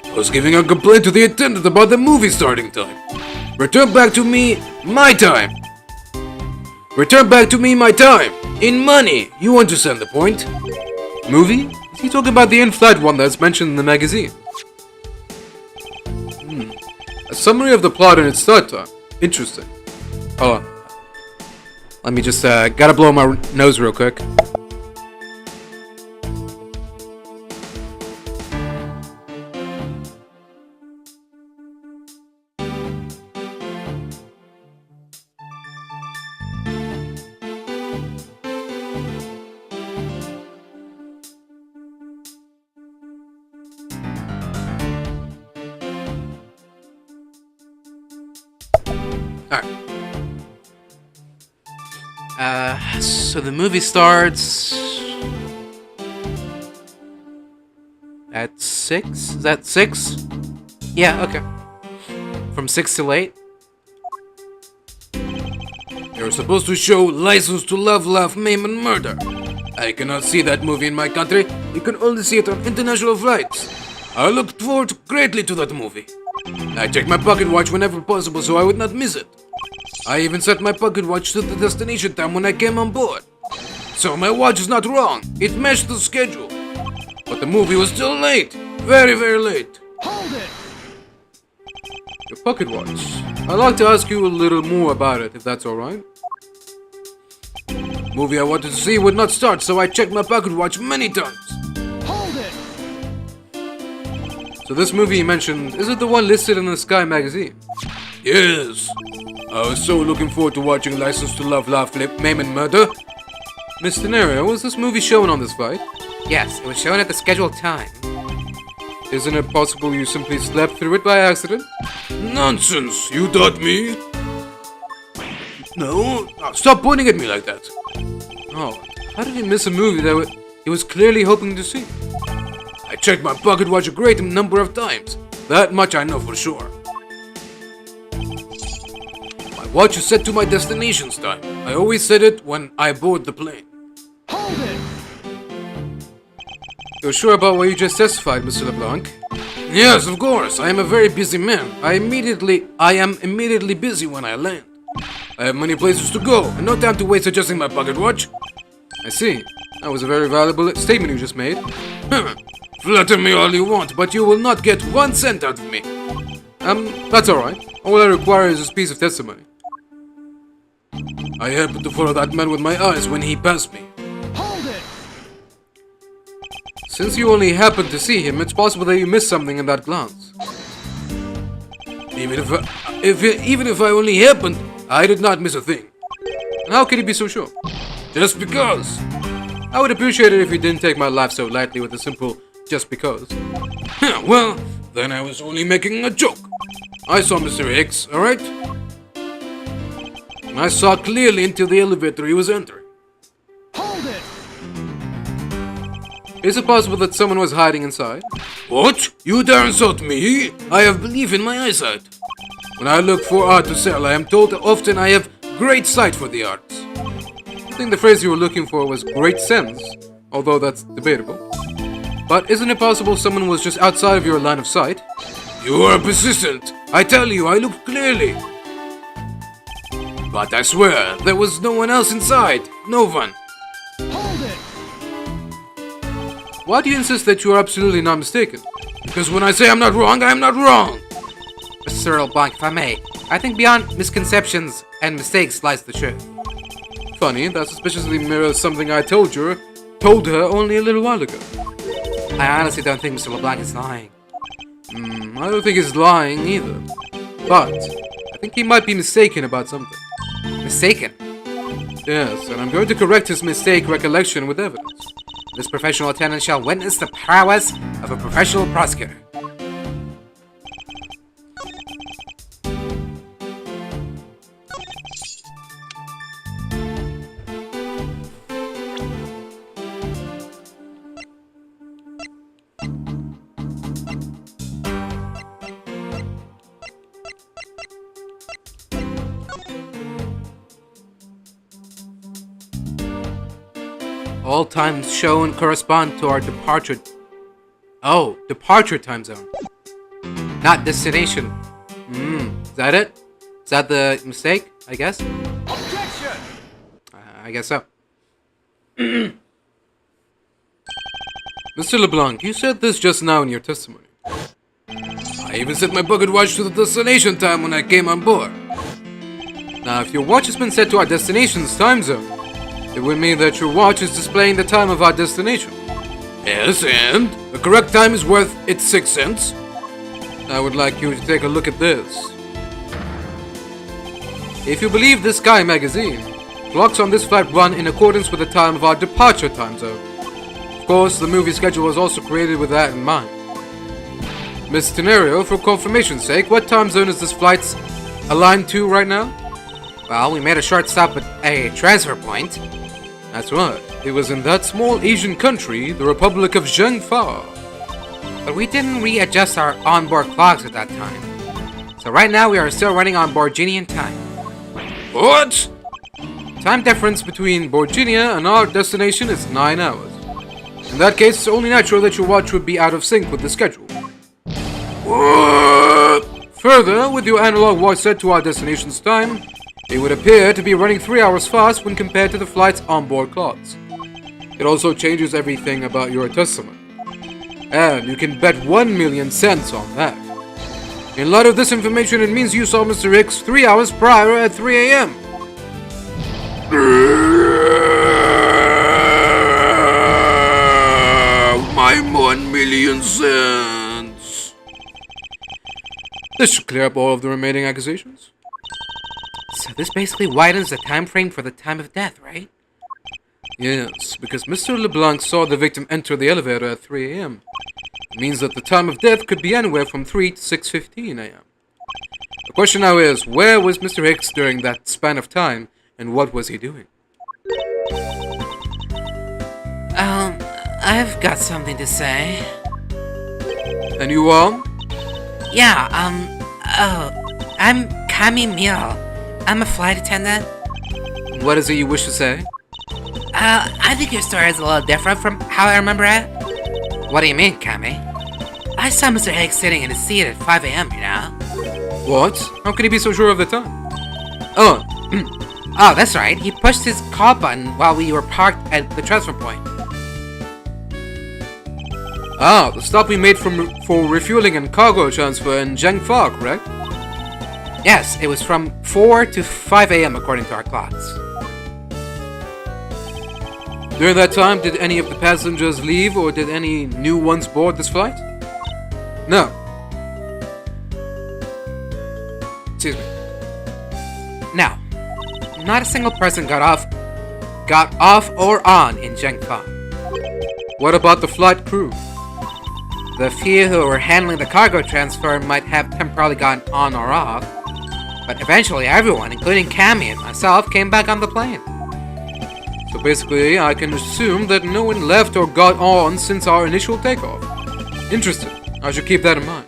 I was giving a complaint to the attendant about the movie starting time. Return back to me my time. Return back to me my time. In money. You understand the point. Movie? Is he talking about the in-flight one that's mentioned in the magazine? A summary of the plot and its start time. Interesting. Hold on. Let me just, gotta blow my nose real quick. Alright. So the movie starts at 6? Is that 6? Yeah, okay. From 6 till 8? You're supposed to show License to Love, Laugh, Maim and Murder. I cannot see that movie in my country. You can only see it on international flights. I looked forward greatly to that movie. I checked my pocket watch whenever possible so I would not miss it. I even set my pocket watch to the destination time when I came on board. So my watch is not wrong. It matched the schedule. But the movie was still late. Very, very late. Hold it! Your pocket watch. I'd like to ask you a little more about it, if that's alright. Movie I wanted to see would not start, so I checked my pocket watch many times. Hold it! So this movie you mentioned, is it the one listed in the Sky magazine? Yes. I was so looking forward to watching License to Love, Laugh, Maim and Murder. Mr. Nerio, was this movie shown on this flight? Yes, it was shown at the scheduled time. Isn't it possible you simply slept through it by accident? Nonsense! You doubt me? No? Stop pointing at me like that. Oh, how did he miss a movie that he was clearly hoping to see? I checked my pocket watch a great number of times. That much I know for sure. My watch is set to my destination's time. I always set it when I board the plane. Hold it! You're sure about what you just testified, Mr. LeBlanc? Yes, of course. I am a very busy man. I am immediately busy when I land. I have many places to go, and no time to waste adjusting my pocket watch. I see. That was a very valuable statement you just made. Flatter me all you want, but you will not get 1 cent out of me. That's alright. All I require is this piece of testimony. I happened to follow that man with my eyes when he passed me. Hold it! Since you only happened to see him, it's possible that you missed something in that glance. Even if I only happened, I did not miss a thing. And how can you be so sure? Just because. I would appreciate it if you didn't take my life so lightly with a simple just because. Well, then I was only making a joke. I saw Mr. Hicks, alright? And I saw clearly into the elevator he was entering. Hold it! Is it possible that someone was hiding inside? What? You dare insult me? I have belief in my eyesight. When I look for art to sell, I am told often I have great sight for the arts. I think the phrase you were looking for was great sense, although that's debatable. But isn't it possible someone was just outside of your line of sight? You are persistent. I tell you, I looked clearly. But I swear, there was no one else inside. No one. Hold it! Why do you insist that you are absolutely not mistaken? Because when I say I'm not wrong, I'm not wrong. Mr. LeBlanc, if I may, I think beyond misconceptions and mistakes lies the truth. Funny, that suspiciously mirrors something I told her only a little while ago. I honestly don't think Mr. LeBlanc is lying. I don't think he's lying either. But I think he might be mistaken about something. Mistaken? Yes, and I'm going to correct his mistake recollection with evidence. This professional attendant shall witness the prowess of a professional prosecutor. All times shown correspond to our departure. Oh, departure time zone. Not destination. Is that it? Is that the mistake, I guess? Objection! I guess so. Mr. LeBlanc, you said this just now in your testimony. I even set my pocket watch to the destination time when I came on board. Now, if your watch has been set to our destination's time zone, it would mean that your watch is displaying the time of our destination. Yes, and the correct time is worth its 6 cents. I would like you to take a look at this. If you believe this Sky magazine, clocks on this flight run in accordance with the time of our departure time zone. Of course, the movie schedule was also created with that in mind. Miss Tenario, for confirmation's sake, what time zone is this flight aligned to right now? Well, we made a short stop at a transfer point. That's right. It was in that small Asian country, the Republic of Zhengfa. But we didn't readjust our onboard clocks at that time. So right now we are still running on Borginian time. What? Time difference Between Borginia and our destination is 9 hours. In that case, it's only natural that your watch would be out of sync with the schedule. What? Further, with your analog watch set to our destination's time, it would appear to be running 3 hours fast when compared to the flight's onboard clocks. It also changes everything about your testimony. And you can bet 1 million cents on that. In light of this information, it means you saw Mr. Hicks 3 hours prior at 3 a.m. My 1 million cents. This should clear up all of the remaining accusations. So this basically widens the time frame for the time of death, right? Yes, because Mr. LeBlanc saw the victim enter the elevator at 3 a.m. It means that the time of death could be anywhere from 3 to 6:15 a.m. The question now is, where was Mr. Hicks during that span of time, and what was he doing? I've got something to say. And you are? Yeah, I'm Kami Mil. I'm a flight attendant. What is it you wish to say? I think your story is a little different from how I remember it. What do you mean, Kami? I saw Mr. Hicks sitting in his seat at 5 a.m., you know? What? How can he be so sure of the time? Oh, oh, that's right. He pushed his call button while we were parked at the transfer point. Ah, the stop we made for refueling and cargo transfer in Zhengfa, correct? Yes, it was from 4 to 5 a.m. according to our clocks. During that time, did any of the passengers leave or did any new ones board this flight? No. Excuse me. No. Not a single person got off or on in Zhengfa. What about the flight crew? The few who were handling the cargo transfer might have temporarily gotten on or off, but eventually everyone, including Cammy and myself, came back on the plane. So basically, I can assume that no one left or got on since our initial takeoff. Interesting. I should keep that in mind.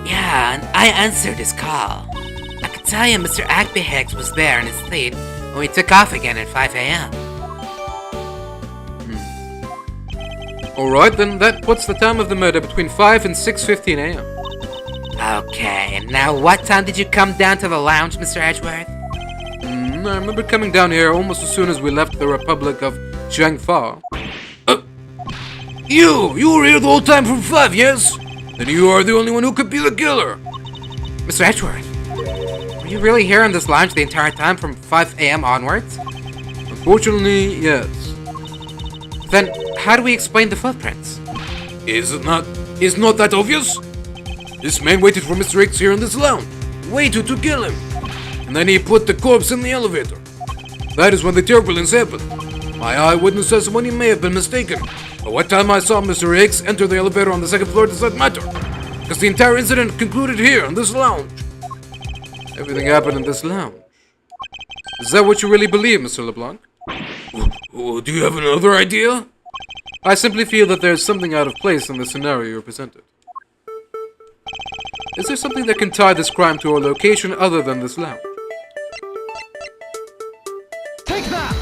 Yeah, and I answered his call. I could tell you Mr. Agby Hicks was there in his seat when we took off again at 5 a.m. Alright, then that puts the time of the murder between 5 and 6:15 a.m. Okay, and now what time did you come down to the lounge, Mr. Edgeworth? I remember coming down here almost as soon as we left the Republic of Zhengfa. You were here the whole time from 5, yes? Then you are the only one who could be the killer. Mr. Edgeworth, were you really here in this lounge the entire time from 5 a.m. onwards? Unfortunately, yes. Then how do we explain the footprints? Is not that obvious? This man waited for Mr. Hicks here in this lounge. Waited to kill him. And then he put the corpse in the elevator. That is when the turbulence happened. My eyewitness testimony may have been mistaken. But what time I saw Mr. Hicks enter the elevator on the second floor does not matter. Because the entire incident concluded here in this lounge. Everything happened in this lounge. Is that what you really believe, Mr. LeBlanc? Do you have another idea? I simply feel that there's something out of place in the scenario you presented. Is there something that can tie this crime to a location other than this lounge? Take that!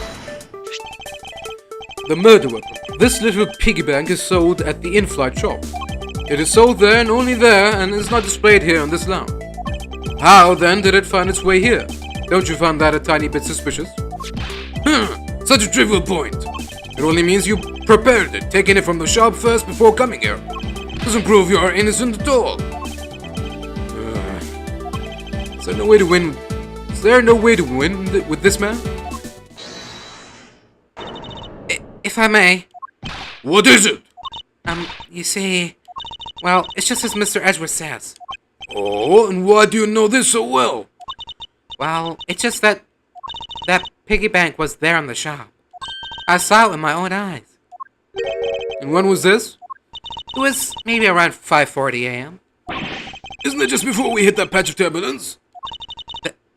The murder weapon. This little piggy bank is sold at the in-flight shop. It is sold there and only there and is not displayed here in this lounge. How, then, did it find its way here? Don't you find that a tiny bit suspicious? Such a trivial point. It only means you prepared it, taking it from the shop first before coming here. Doesn't prove you are innocent at all. Is there no way to win? Is there no way to win with this man? If I may. What is it? You see, well, it's just as Mr. Edgeworth says. Oh, and why do you know this so well? Well, it's just that piggy bank was there in the shop. I saw it with my own eyes. And when was this? It was maybe around 5:40 a.m. Isn't it just before we hit that patch of turbulence?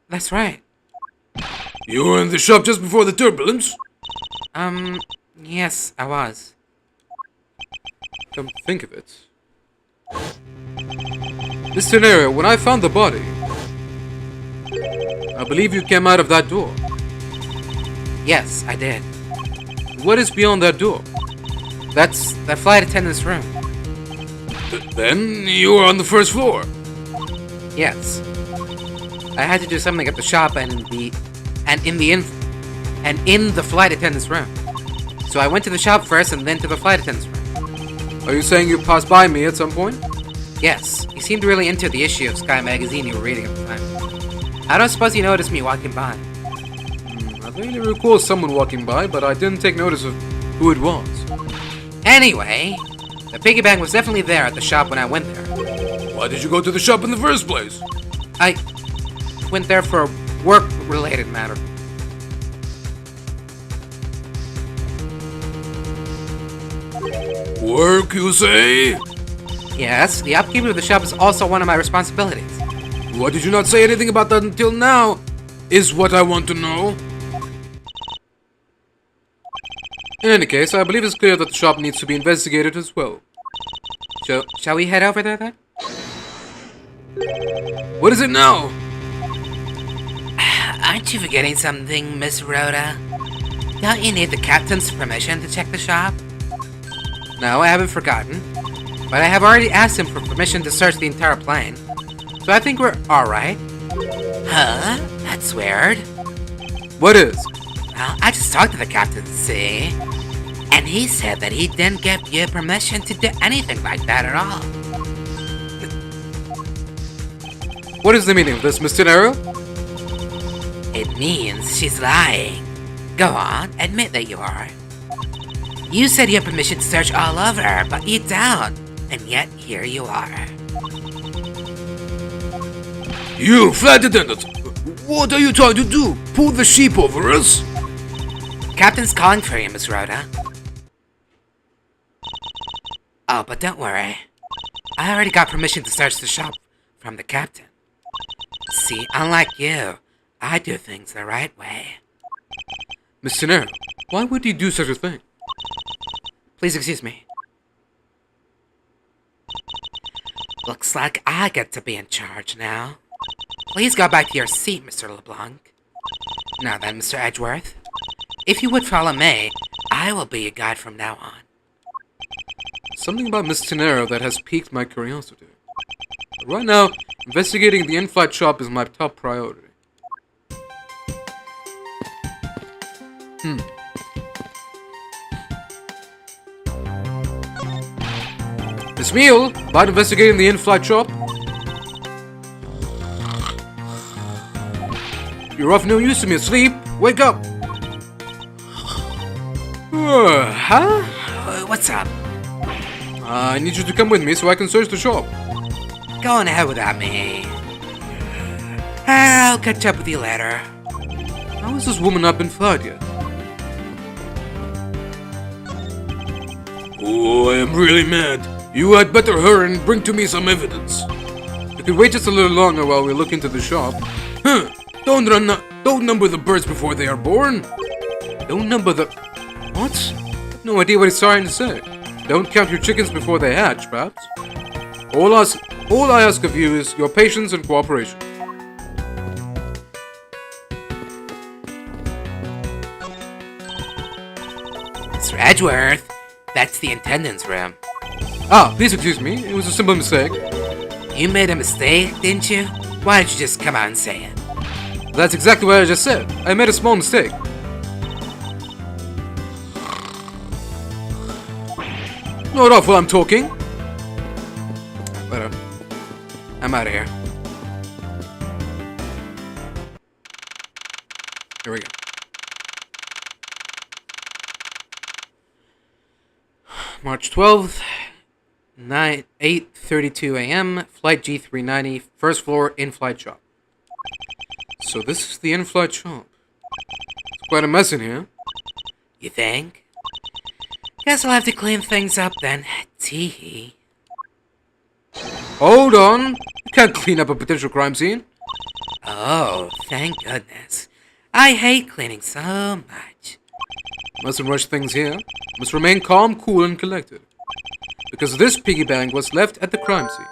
That's right. You were in the shop just before the turbulence? Yes, I was. Come to think of it. This scenario, when I found the body, I believe you came out of that door. Yes, I did. What is beyond that door? That's the flight attendant's room. Then you were on the first floor. Yes. I had to do something at the shop and in the flight attendant's room. So I went to the shop first and then to the flight attendant's room. Are you saying you passed by me at some point? Yes, you seemed really into the issue of Sky magazine you were reading at the time. I don't suppose you noticed me walking by. I vaguely recall someone walking by, but I didn't take notice of who it was. Anyway, the piggy bank was definitely there at the shop when I went there. Why did you go to the shop in the first place? I went there for a work-related matter. Work, you say? Yes, the upkeep of the shop is also one of my responsibilities. Why did you not say anything about that until now? Is what I want to know. In any case, I believe it's clear that the shop needs to be investigated as well. Shall we head over there then? What is it now? Aren't you forgetting something, Miss Rhoda? Don't you need the captain's permission to check the shop? No, I haven't forgotten. But I have already asked him for permission to search the entire plane. So I think we're alright. Huh? That's weird. What is? Well, I just talked to the captain, see? And he said that he didn't give you permission to do anything like that at all. What is the meaning of this, Mr. Nero? It means she's lying. Go on, admit that you are. You said you have permission to search all over, but you don't. And yet, here you are. You, flight attendant! What are you trying to do? Pull the sheep over us? Captain's calling for you, Miss Rhoda. Oh, but don't worry. I already got permission to search the shop from the captain. See, unlike you, I do things the right way. Mr. Nero, why would he do such a thing? Please excuse me. Looks like I get to be in charge now. Please go back to your seat, Mr. LeBlanc. Now then, Mr. Edgeworth, if you would follow me, I will be your guide from now on. Something about Mr. Nero that has piqued my curiosity. But right now, investigating the in-flight shop is my top priority. Miss Meal, about investigating the in-flight shop? You're of no use to me asleep. Wake up! Huh? what's up? I need you to come with me so I can search the shop. Go on ahead without me. I'll catch up with you later. How is this woman not been fired yet? Oh, I am really mad. You had better hurry and bring to me some evidence. You could wait just a little longer while we look into the shop. Huh? Don't number the birds before they are born. Don't number the... What? I have no idea what he's trying to say. Don't count your chickens before they hatch, perhaps. All I ask of you is your patience and cooperation. Mr. Edgeworth, that's the attendance room. Ah, please excuse me. It was a simple mistake. You made a mistake, didn't you? Why don't you just come out and say it? That's exactly what I just said. I made a small mistake. Not off while I'm talking. But I'm out of here. Here we go. March 12th, 8:32 a.m. Flight G390, first floor, in-flight shop. So this is the in-flight shop. It's quite a mess in here. You think? Guess I'll have to clean things up then. Tee. Hold on. You can't clean up a potential crime scene. Oh, thank goodness. I hate cleaning so much. Mustn't rush things here. Must remain calm, cool, and collected. Because this piggy bank was left at the crime scene.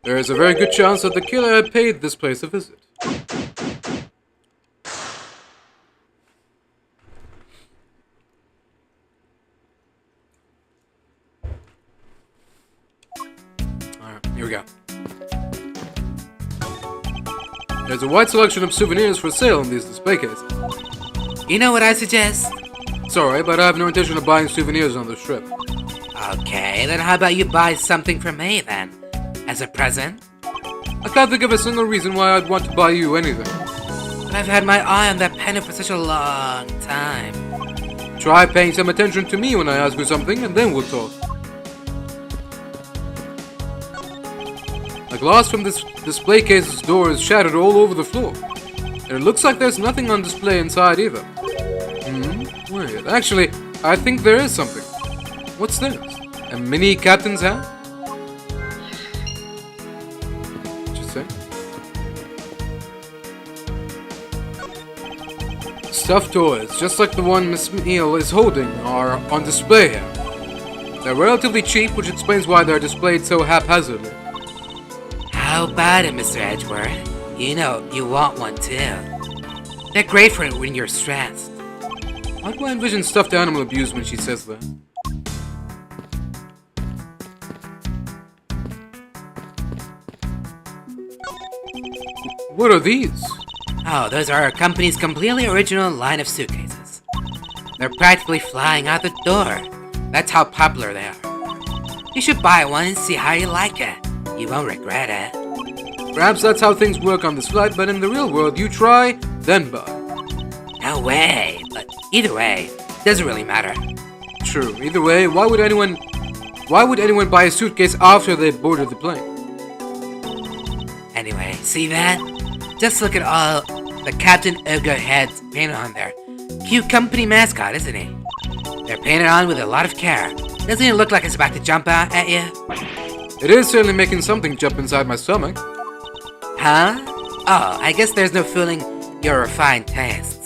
There is a very good chance that the killer had paid this place a visit. Alright, here we go. There's a wide selection of souvenirs for sale in these display cases. You know what I suggest? Sorry, but I have no intention of buying souvenirs on this trip. Okay, then how about you buy something for me then? As a present? I can't think of a single reason why I'd want to buy you anything. But I've had my eye on that penny for such a long time. Try paying some attention to me when I ask you something, and then we'll talk. The glass from this display case's door is shattered all over the floor. And it looks like there's nothing on display inside either. Wait, actually, I think there is something. What's this? A mini captain's hat? What'd you say? Stuffed toys, just like the one Miss Neal is holding, are on display here. They're relatively cheap, which explains why they're displayed so haphazardly. How about it, Mr. Edgeworth? You know, you want one too. They're great for when you're stressed. Why do I envision stuffed animal abuse when she says that? What are these? Oh, those are our company's completely original line of suitcases. They're practically flying out the door. That's how popular they are. You should buy one and see how you like it. You won't regret it. Perhaps that's how things work on this flight, but in the real world, you try, then buy. No way, but either way, doesn't really matter. True. Either way, why would anyone buy a suitcase after they boarded the plane? Anyway, see that? Just look at all the Captain Ogre heads painted on there. Cute company mascot, isn't he? They're painted on with a lot of care. Doesn't it look like it's about to jump out at you? It is certainly making something jump inside my stomach. Huh? Oh, I guess there's no fooling your refined tastes.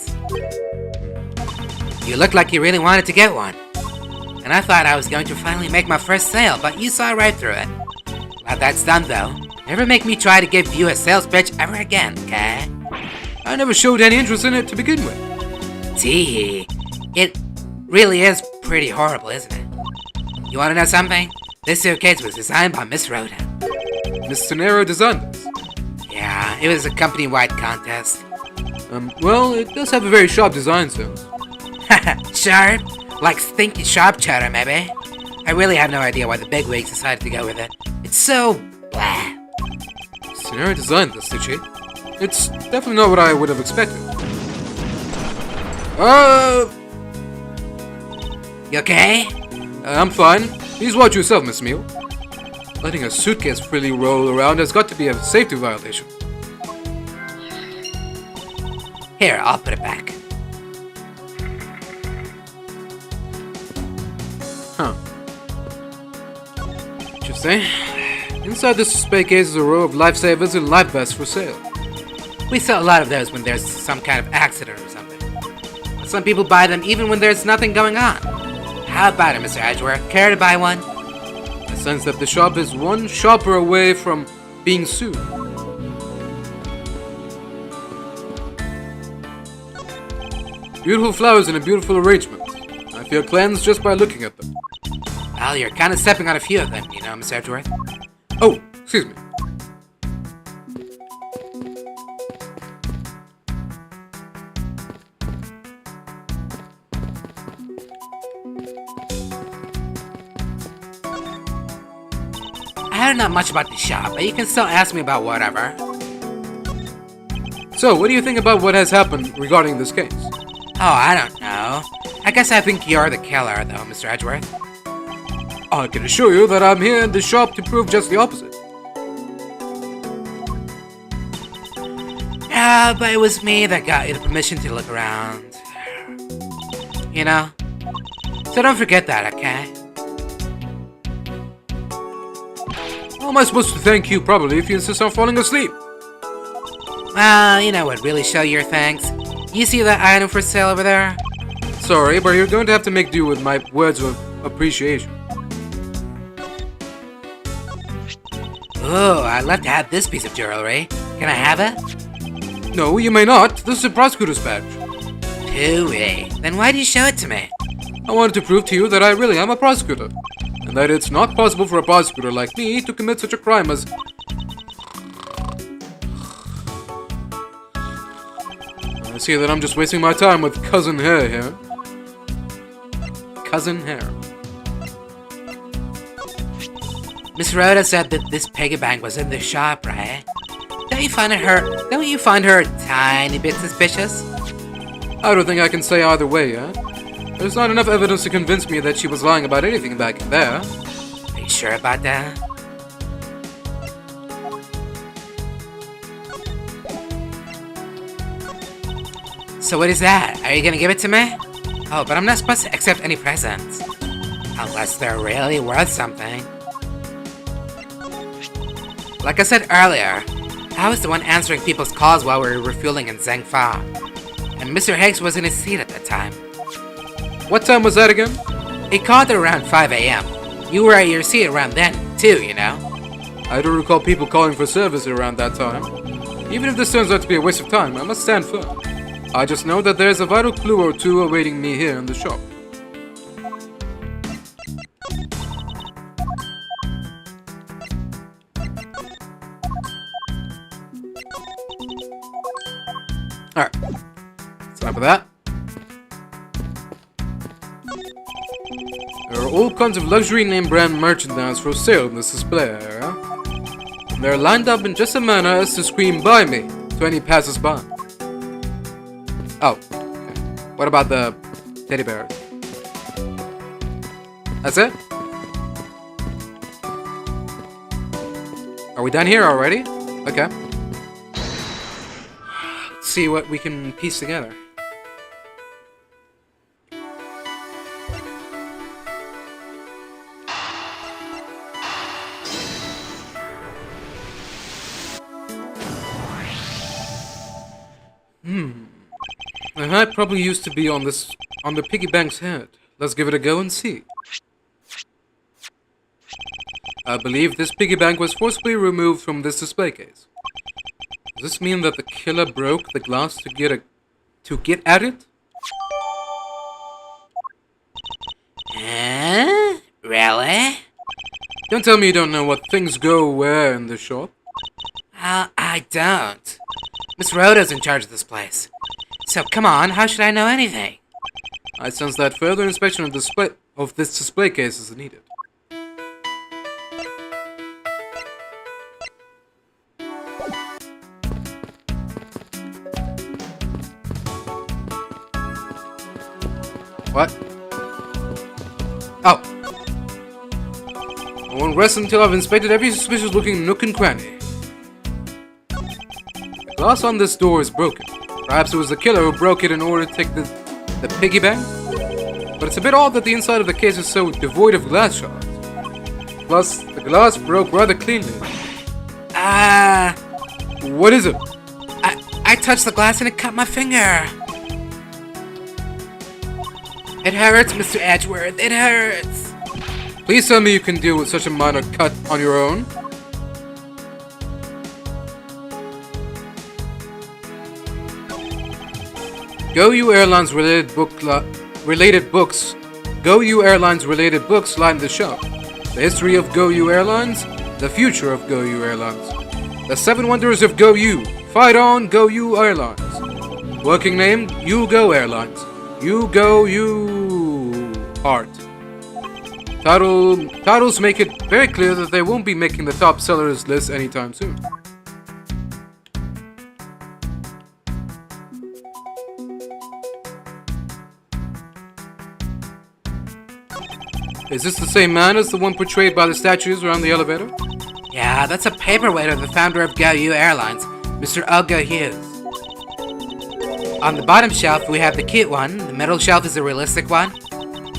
You look like you really wanted to get one. And I thought I was going to finally make my first sale, but you saw right through it. Glad that's done, though. Never make me try to give you a sales pitch ever again, okay? I never showed any interest in it to begin with. Tee. It really is pretty horrible, isn't it? You want to know something? This suitcase was designed by Miss Rhoda. Miss Tenero designed this. Yeah, it was a company-wide contest. Well, it does have a very sharp design sense. Sharp? Like stinky sharp cheddar, maybe? I really have no idea why the bigwigs decided to go with it. It's so blah. Tenero designed this, did she? It's definitely not what I would have expected. You okay? I'm fine. Please watch yourself, Miss Meal. Letting a suitcase freely roll around has got to be a safety violation. Here, I'll put it back. Huh. Interesting. Inside this display case is a row of lifesavers and life vests for sale. We sell a lot of those when there's some kind of accident or something. But some people buy them even when there's nothing going on. How about it, Mr. Edgeworth? Care to buy one? I sense that the shop is one shopper away from being sued. Beautiful flowers in a beautiful arrangement. I feel cleansed just by looking at them. Well, you're kind of stepping on a few of them, you know, Mr. Edgeworth. Oh, excuse me. I heard not much about the shop, but you can still ask me about whatever. So, what do you think about what has happened regarding this case? Oh, I don't know. I guess I think you're the killer, though, Mr. Edgeworth. I can assure you that I'm here in the shop to prove just the opposite. Yeah, but it was me that got you the permission to look around. You know? So don't forget that, okay? How am I supposed to thank you properly if you insist on falling asleep? Well, you know what really show your thanks? You see that item for sale over there? Sorry, but you're going to have to make do with my words of appreciation. Ooh, I'd love to have this piece of jewelry. Can I have it? No, you may not. This is a prosecutor's badge. Pooey. Then why do you show it to me? I wanted to prove to you that I really am a prosecutor, and that it's not possible for a prosecutor like me to commit such a crime as... I see that I'm just wasting my time with Cousin Hare here. Cousin Hare. Miss Rhoda said that this piggy bank was in the shop, right? Don't you find her a tiny bit suspicious? I don't think I can say either way, eh? There's not enough evidence to convince me that she was lying about anything back in there. Are you sure about that? So what is that? Are you gonna give it to me? Oh, but I'm not supposed to accept any presents. Unless they're really worth something. Like I said earlier, I was the one answering people's calls while we were refueling in Zhengfa. And Mr. Higgs was in his seat at the time. What time was that again? He called at around 5 a.m. You were at your seat around then, too, you know? I don't recall people calling for service around that time. Even if this turns out to be a waste of time, I must stand firm. I just know that there's a vital clue or two awaiting me here in the shop. Alright, time for that. There are all kinds of luxury name brand merchandise for sale in this display area. And they're lined up in just a manner as to scream "Buy me" to any passers-by. Oh, okay. What about the teddy bears? That's it? Are we done here already? Okay. Let's see what we can piece together. The hat probably used to be on the piggy bank's head. Let's give it a go and see. I believe this piggy bank was forcibly removed from this display case. Does this mean that the killer broke the glass to get at it? Really? Don't tell me you don't know what things go where in the shop. I don't. Miss Rhoda's in charge of this place. So come on, how should I know anything? I sense that further inspection of this display case is needed. What? won't rest until I've inspected every suspicious-looking nook and cranny. The glass on this door is broken. Perhaps it was the killer who broke it in order to take the piggy bank? But it's a bit odd that the inside of the case is so devoid of glass shards. Plus, the glass broke rather cleanly. What is it? I touched the glass and it cut my finger. It hurts, Mr. Edgeworth. It hurts. Please tell me you can deal with such a minor cut on your own. Go-U Airlines related books line the shop. The history of Go-U Airlines, the future of Go-U Airlines. The 7 wonders of Go-U. Fight on, Go-U Airlines. Working name, You Go Airlines. You Go You Heart. Titles make it very clear that they won't be making the top sellers list anytime soon. Is this the same man as the one portrayed by the statues around the elevator? Yeah, that's a paperweight of the founder of Go-U Airlines, Mr. Ugo Hughes. On the bottom shelf, we have the cute one, the middle shelf is the realistic one,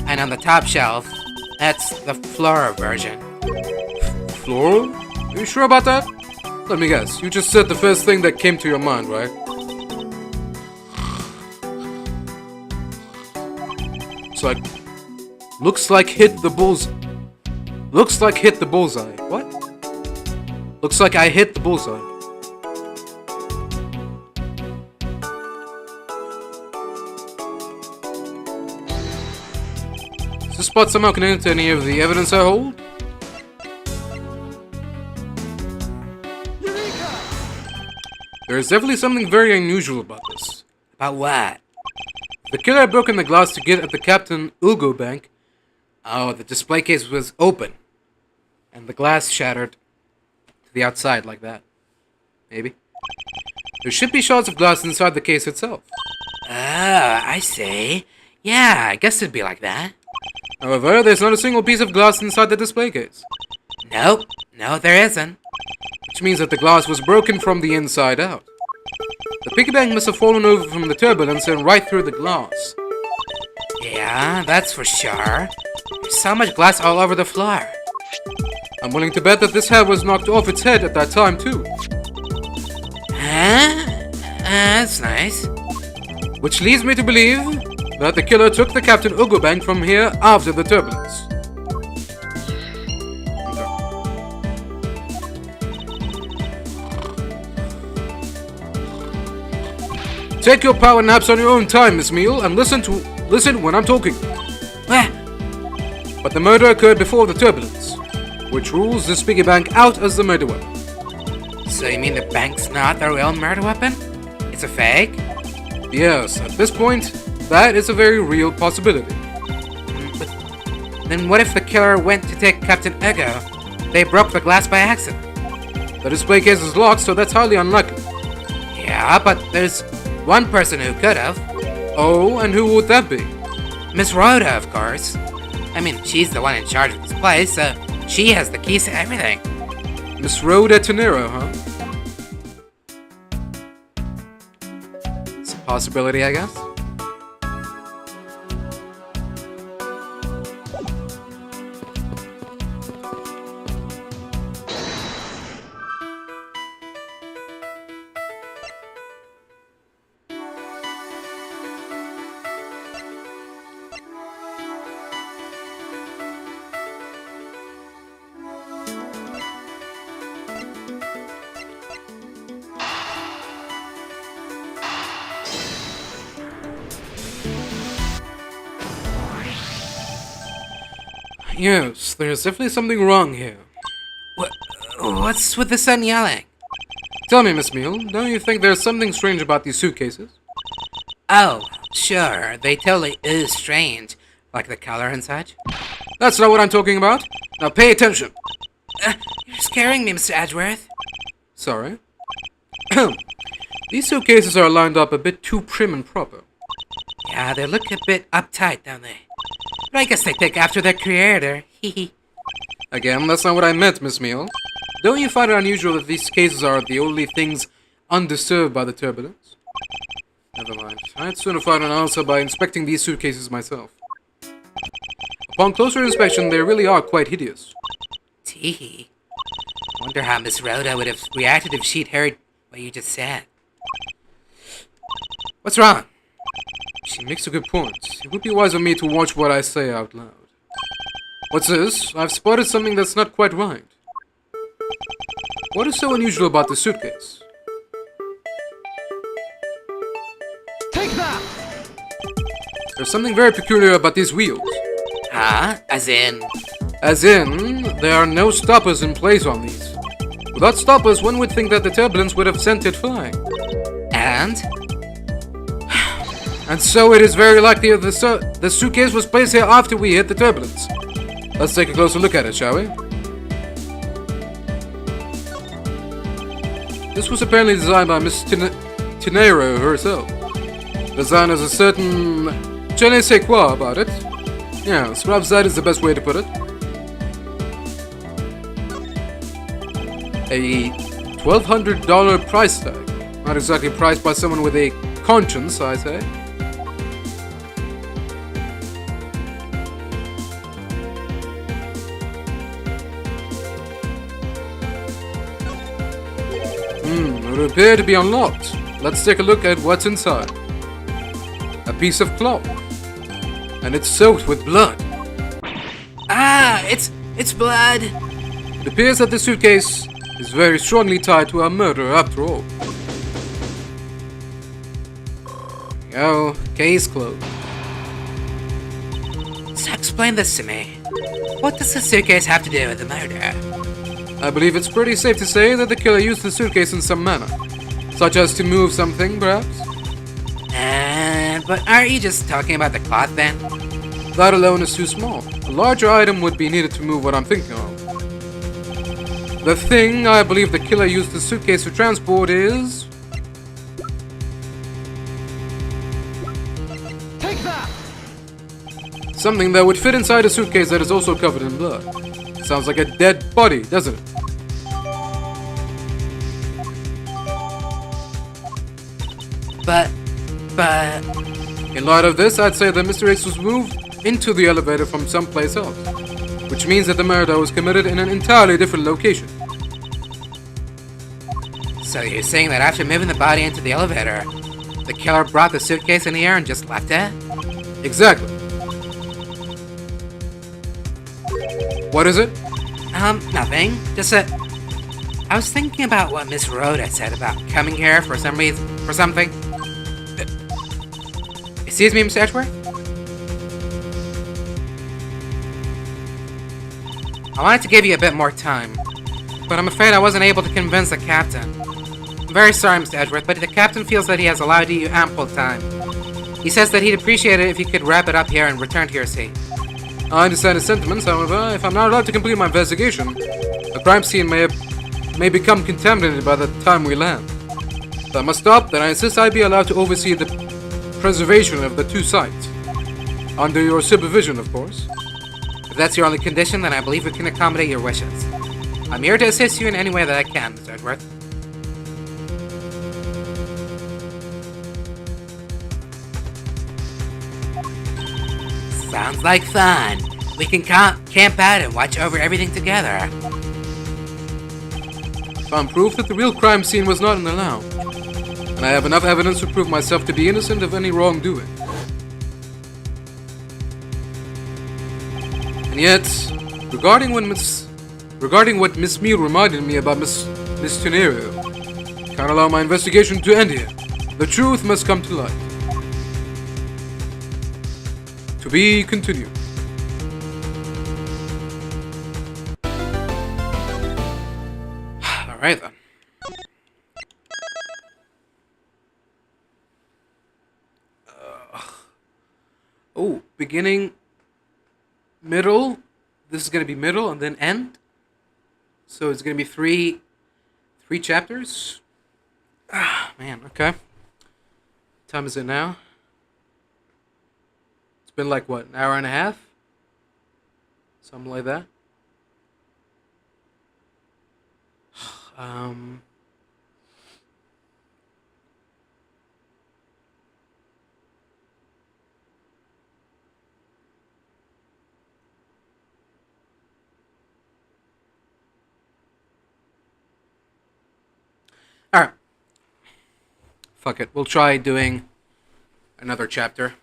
and on the top shelf, that's the floral version. Floral? Are you sure about that? Let me guess, you just said the first thing that came to your mind, right? Looks like hit the bullseye. Looks like hit the bullseye. What? Looks like I hit the bullseye. Is this spot somehow connected to any of the evidence I hold? Eureka! There is definitely something very unusual about this. About what? The killer had broken the glass to get at the Captain Ugo bank. Oh, the display case was open. And the glass shattered to the outside like that. Maybe. There should be shards of glass inside the case itself. Oh, I see. Yeah, I guess it'd be like that. However, there's not a single piece of glass inside the display case. Nope. No, there isn't. Which means that the glass was broken from the inside out. The piggy bank must have fallen over from the turbulence and right through the glass. Yeah, that's for sure. There's so much glass all over the floor. I'm willing to bet that this head was knocked off its head at that time too. Huh? That's nice. Which leads me to believe that the killer took the Captain Ugo bank from here after the turbulence. Okay. Take your power naps on your own time, Miss Meal, and listen when I'm talking. What? But the murder occurred before the turbulence, which rules this piggy bank out as the murder weapon. So you mean the bank's not the real murder weapon? It's a fake? Yes, at this point, that is a very real possibility. But then what if the killer went to take Captain Ugo? They broke the glass by accident. The display case is locked, so that's highly unlikely. Yeah, but there's one person who could have. Oh, and who would that be? Miss Rhoda, of course. I mean, she's the one in charge of this place, so she has the keys to everything. Miss Rhoda Tenero, huh? It's a possibility, I guess. Yes, there's definitely something wrong here. What's with the sun yelling? Tell me, Miss Meal, don't you think there's something strange about these suitcases? Oh, sure, they totally is strange. Like the color and such. That's not what I'm talking about. Now pay attention. You're scaring me, Mr. Edgeworth. Sorry. These suitcases are lined up a bit too prim and proper. Yeah, they look a bit uptight, don't they? But I guess they take after their creator. Hee. Again, that's not what I meant, Miss Meal. Don't you find it unusual that these cases are the only things undisturbed by the turbulence? Never mind. I'd sooner find an answer by inspecting these suitcases myself. Upon closer inspection, they really are quite hideous. Tee. Wonder how Miss Rhoda would have reacted if she'd heard what you just said. What's wrong? She makes a good point. It would be wise of me to watch what I say out loud. What's this? I've spotted something that's not quite right. What is so unusual about the suitcase? Take that! There's something very peculiar about these wheels. Huh? As in... As in, there are no stoppers in place on these. Without stoppers, one would think that the turbulence would have sent it flying. And? And so it is very likely that the suitcase was placed here after we hit the turbulence. Let's take a closer look at it, shall we? This was apparently designed by Miss Tinero herself. The design has a certain je ne sais quoi about it. Yes, perhaps that is the best way to put it. A $1,200 price tag. Not exactly priced by someone with a conscience, I say. It would appear to be unlocked. Let's take a look at what's inside. A piece of cloth. And it's soaked with blood. Ah, it's blood. It appears that the suitcase is very strongly tied to a murder after all. Oh, case closed. So explain this to me. What does the suitcase have to do with the murder? I believe it's pretty safe to say that the killer used the suitcase in some manner. Such as to move something, perhaps? But aren't you just talking about the cloth then? That alone is too small. A larger item would be needed to move what I'm thinking of. The thing I believe the killer used the suitcase to transport is... Take that! something that would fit inside a suitcase that is also covered in blood. Sounds like a dead body, doesn't it? But... In light of this, I'd say that Mr. X was moved into the elevator from someplace else, which means that the murder was committed in an entirely different location. So you're saying that after moving the body into the elevator, the killer brought the suitcase in here and just left it? Exactly. What is it? Nothing. Just that... I was thinking about what Miss Rhoda said about coming here for some reason, for something. Excuse me, Mr. Edgeworth? I wanted to give you a bit more time, but I'm afraid I wasn't able to convince the captain. I'm very sorry, Mr. Edgeworth, but the captain feels that he has allowed you ample time. He says that he'd appreciate it if you could wrap it up here and return to your seat. I understand his sentiments, however. If I'm not allowed to complete my investigation, the crime scene may become contaminated by the time we land. If I must stop, then I insist I be allowed to oversee the preservation of the two sites. Under your supervision, of course. If that's your only condition, then I believe we can accommodate your wishes. I'm here to assist you in any way that I can, Mr. Edgeworth. Sounds like fun. We can camp out and watch over everything together. Found proof that the real crime scene was not in the lounge, and I have enough evidence to prove myself to be innocent of any wrongdoing. And yet, regarding what Miss Meal reminded me about Miss Tenerio, can't allow my investigation to end here. The truth must come to light. To be continued. Alright then. Oh, beginning, middle. This is gonna be middle and then end. So it's gonna be three chapters. Ah, man. Okay. What time is it now? It's been like what, an hour and a half? Something like that. Um... Alright. Fuck it. We'll try doing another chapter.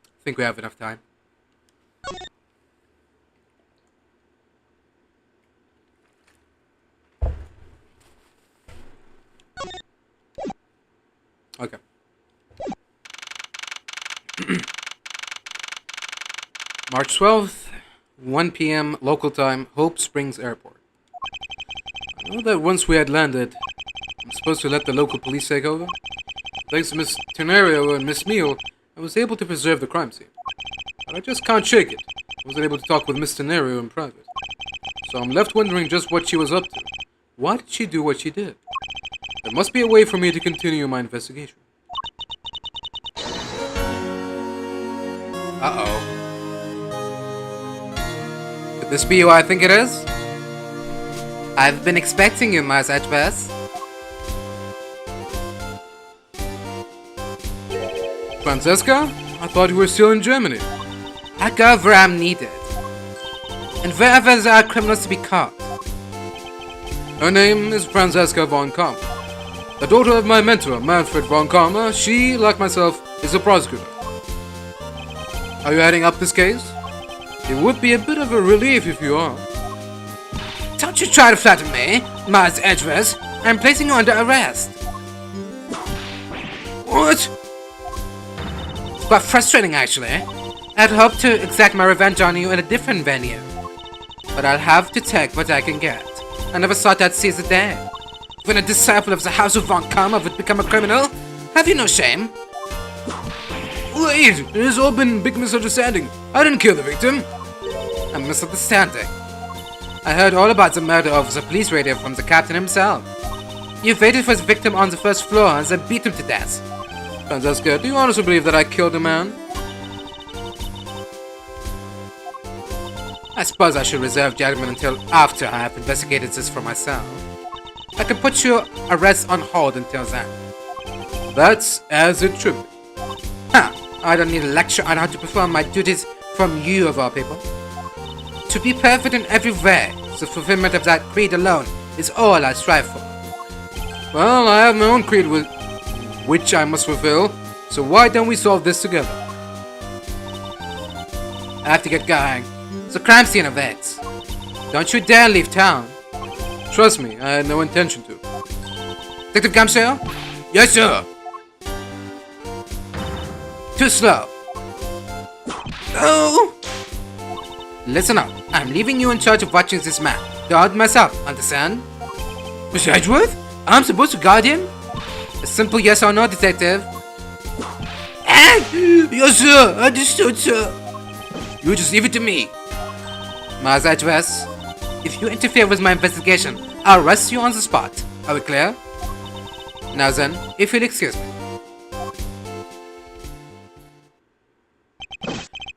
I think we have enough time. Okay. March 12th, 1 p.m. local time, Hope Springs Airport. I know that once we had landed, I'm supposed to let the local police take over. Thanks to Miss Tenario and Miss Meal, I was able to preserve the crime scene. But I just can't shake it. I wasn't able to talk with Miss Tenario in private. So I'm left wondering just what she was up to. Why did she do what she did? There must be a way for me to continue my investigation. Uh-oh. Could this be who I think it is? I've been expecting you, Miss Edgeworth. Francesca? I thought you were still in Germany. I go where I'm needed. And wherever there are criminals to be caught. Her name is Francesca von Kammer. The daughter of my mentor, Manfred von Kammer. She, like myself, is a prosecutor. Are you heading up this case? It would be a bit of a relief if you are. Don't you try to flatter me, Miss Edgeworth. I'm placing you under arrest. What? It's quite frustrating, actually. I'd hoped to exact my revenge on you in a different venue. But I'll have to take what I can get. I never thought I'd seize the day. When a disciple of the House of Von Kammer would become a criminal, have you no shame? Wait, it has all been a big misunderstanding. I didn't kill the victim. A misunderstanding. I heard all about the murder over the police radio from the captain himself. You waited for the victim on the first floor and then beat him to death. Francesca, do you honestly believe that I killed a man? I suppose I should reserve judgment until after I have investigated this for myself. I can put your arrest on hold until then. That's as it should be. Huh. I don't need a lecture on how to perform my duties from you of all people. To be perfect in every way, the fulfillment of that creed alone is all I strive for. Well, I have my own creed which I must fulfill, so why don't we solve this together? I have to get going. The crime scene awaits. Don't you dare leave town. Trust me, I had no intention to. Detective Gumshoe? Yes, sir. Too slow. Oh! Listen up. I'm leaving you in charge of watching this man. Guard myself, understand? Mr. Edgeworth? I'm supposed to guard him? A simple yes or no, detective. Yes, sir. Understood, sir. You just leave it to me. Miss Edgeworth, if you interfere with my investigation, I'll arrest you on the spot. Are we clear? Now then, if you'll excuse me.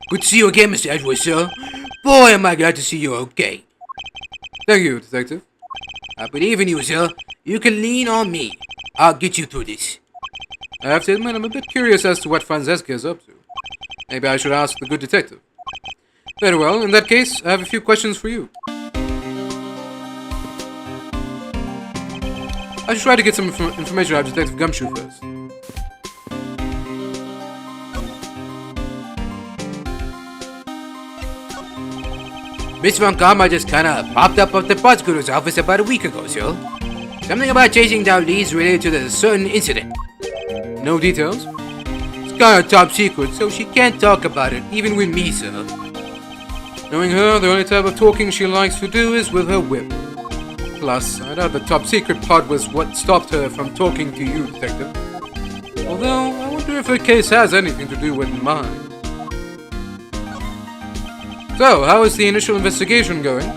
Good to see you again, Mr. Edgeworth, sir. Boy, am I glad to see you okay. Thank you, detective. I believe in you, sir. You can lean on me. I'll get you through this. I have to admit, I'm a bit curious as to what Francesca is up to. Maybe I should ask the good detective. Very well, in that case, I have a few questions for you. I should try to get some information out of Detective Gumshoe first. Miss Von Kammer just kinda popped up at the prosecutor's office about a week ago, sir. Something about chasing down leads related to the certain incident. No details? It's kinda top secret, so she can't talk about it, even with me, sir. Knowing her, the only type of talking she likes to do is with her whip. Plus, I doubt the top secret part was what stopped her from talking to you, detective. Although, I wonder if her case has anything to do with mine. So, how is the initial investigation going?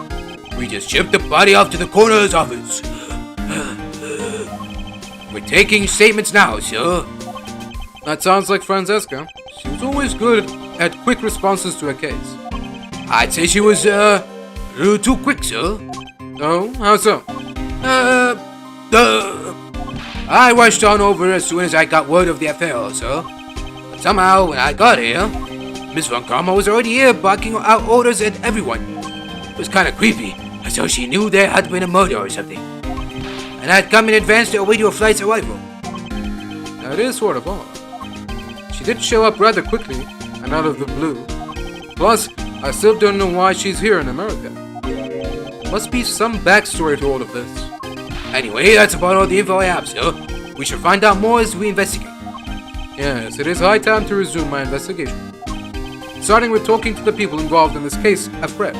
We just shipped the body off to the coroner's office. We're taking statements now, sir. That sounds like Francesca. She was always good at quick responses to a case. I'd say she was, a little too quick, sir. Oh, how so? I rushed on over as soon as I got word of the affair, sir. But somehow, when I got here, Miss Von Karma was already here barking out orders at everyone. It was kind of creepy, as though she knew there had been a murder or something. And had come in advance to await your flight's arrival. That is sort of odd. She did show up rather quickly, and out of the blue. Plus, I still don't know why she's here in America. Must be some backstory to all of this. Anyway, that's about all the info I have, sir. We shall find out more as we investigate. Yes, it is high time to resume my investigation. Starting with talking to the people involved in this case afresh.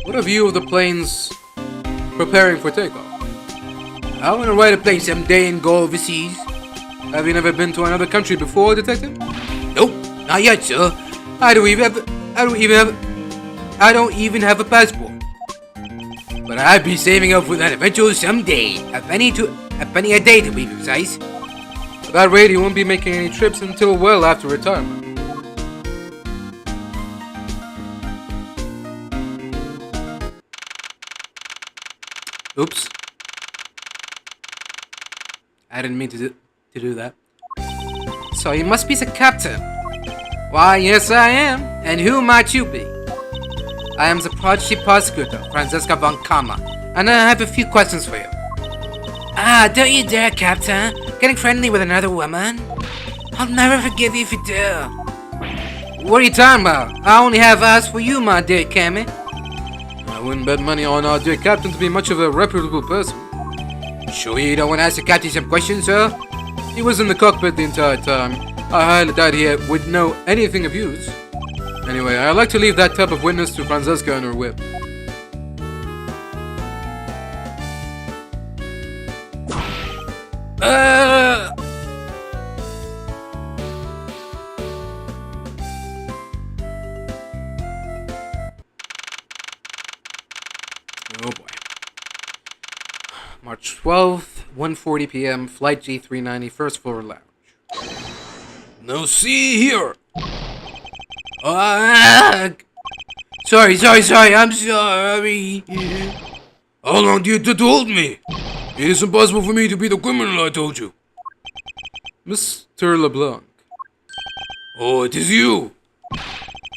What a view of the planes preparing for takeoff. I want to ride a plane someday and go overseas. Have you never been to another country before, Detective? Nope, not yet, sir. I don't even have a passport. But I've been saving up for that eventually someday. A penny a day to be precise. At that rate, you won't be making any trips until well after retirement. Oops. I didn't mean to do that. So you must be the captain. Why, yes I am. And who might you be? I am the prodigy prosecutor, Francesca von Kama, and I have a few questions for you. Ah, don't you dare, Captain. Getting friendly with another woman? I'll never forgive you if you do. What are you talking about? I only have eyes for you, my dear Cammy. I wouldn't bet money on our dear captain to be much of a reputable person. Sure you don't want to ask the captain some questions, sir? He was in the cockpit the entire time. I highly doubt he would know anything of use. Anyway, I'd like to leave that type of witness to Francesca and her whip. Oh boy. March 12th, 1:40 p.m., Flight G390, first floor lounge. No, see here. Sorry, I'm sorry. How long do you have to hold me? It is impossible for me to be the criminal, I told you. Mr. LeBlanc. Oh, it is you.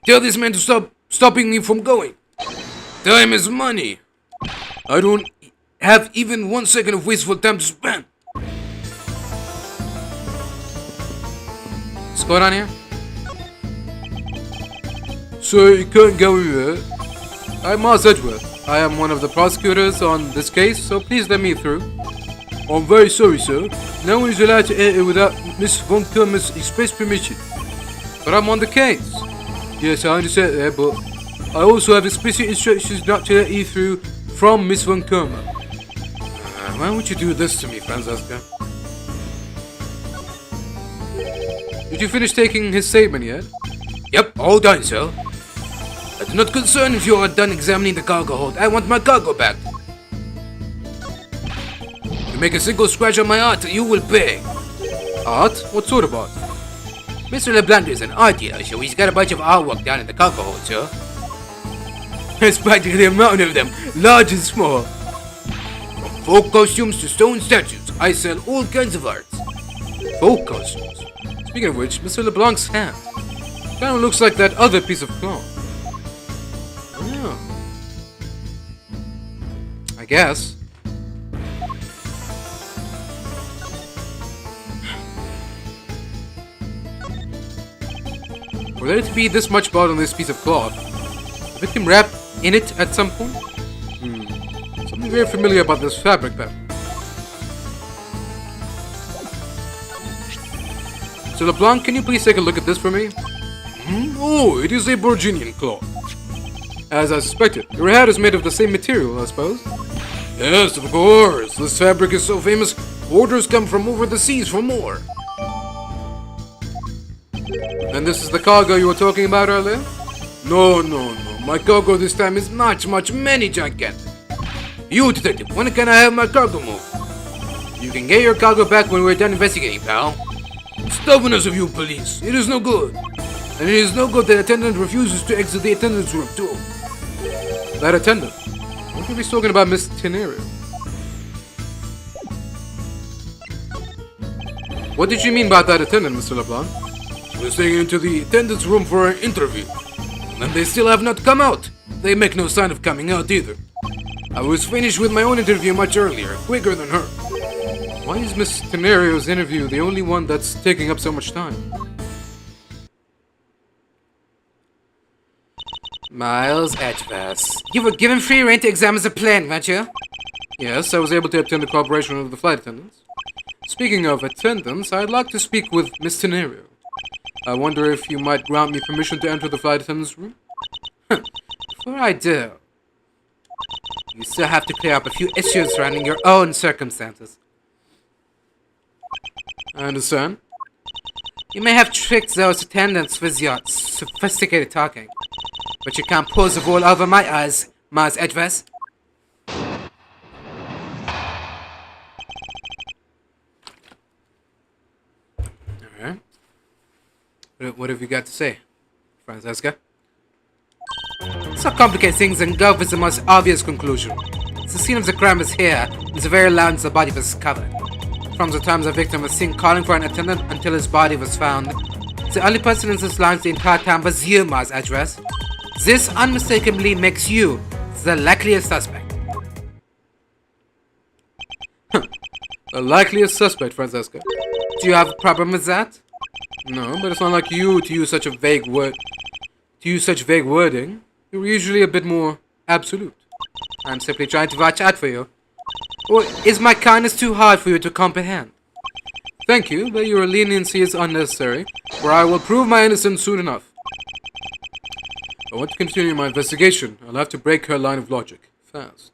Tell this man to stop stopping me from going. Time is money. I don't have even 1 second of wasteful time to spend. What's going on here? Sir, you can't go here. I'm Mars Edgeworth. I am one of the prosecutors on this case, so please let me through. I'm very sorry, sir. No one is allowed to enter without Miss Von Kermer's express permission. But I'm on the case. Yes, I understand that, but I also have explicit instructions not to let you through from Miss Von Kermer. Why would you do this to me, Francesca? Did you finish taking his statement yet? Yep, all done, sir. I do not concern if you are done examining the cargo hold. I want my cargo back. If you make a single scratch on my art, you will pay. Art? What sort of art? Mr. LeBlanc is an art dealer, so he's got a bunch of artwork down in the cargo hold, sir. There's practically a mountain of them, large and small. From folk costumes to stone statues, I sell all kinds of art. Folk costumes? Speaking of which, Mr. LeBlanc's hand. Kind of looks like that other piece of cloth. Yeah. I guess. For there to be this much blood on this piece of cloth, the victim wrapped in it at some point? Something very familiar about this fabric pattern. Mr. LeBlanc, can you please take a look at this for me? Oh, it is a Virginian cloth. As I suspected, your hat is made of the same material, I suppose? Yes, of course. This fabric is so famous, orders come from over the seas for more. And this is the cargo you were talking about earlier? No. My cargo this time is much, many gigantic. You, detective, when can I have my cargo moved? You can get your cargo back when we're done investigating, pal. Stubbornness of you police. It is no good. And it is no good that attendant refuses to exit the attendance room too. That attendant? What are we talking about, Miss Tenerio? What did you mean by that attendant, Mr. LeBlanc? She was taken into the attendance room for an interview. And they still have not come out. They make no sign of coming out either. I was finished with my own interview much earlier, quicker than her. Why is Miss Tenerio's interview the only one that's taking up so much time? Miles Edgeworth. You were given free rein to examine the plane, weren't you? Yes, I was able to obtain the cooperation of the flight attendants. Speaking of attendants, I'd like to speak with Miss Tenerio. I wonder if you might grant me permission to enter the flight attendant's room? Before I do, you still have to clear up a few issues surrounding your own circumstances. I understand. You may have tricked those attendants with your sophisticated talking, but you can't pull the wool over my eyes, Miles Edgeworth. Alright. What have you got to say, Francesca? So complicate things and go with the most obvious conclusion. The scene of the crime is here, in the very lounge the body was discovered. From the time the victim was seen calling for an attendant until his body was found, the only person in this lounge the entire time was you, Miles Edgeworth. This unmistakably makes you the likeliest suspect. The likeliest suspect, Francesca. Do you have a problem with that? No, but it's not like you to use such a vague word. To use such vague wording, you're usually a bit more absolute. I'm simply trying to watch out for you. Or is my kindness too hard for you to comprehend? Thank you, but your leniency is unnecessary, for I will prove my innocence soon enough. I want to continue my investigation. I'll have to break her line of logic. Fast.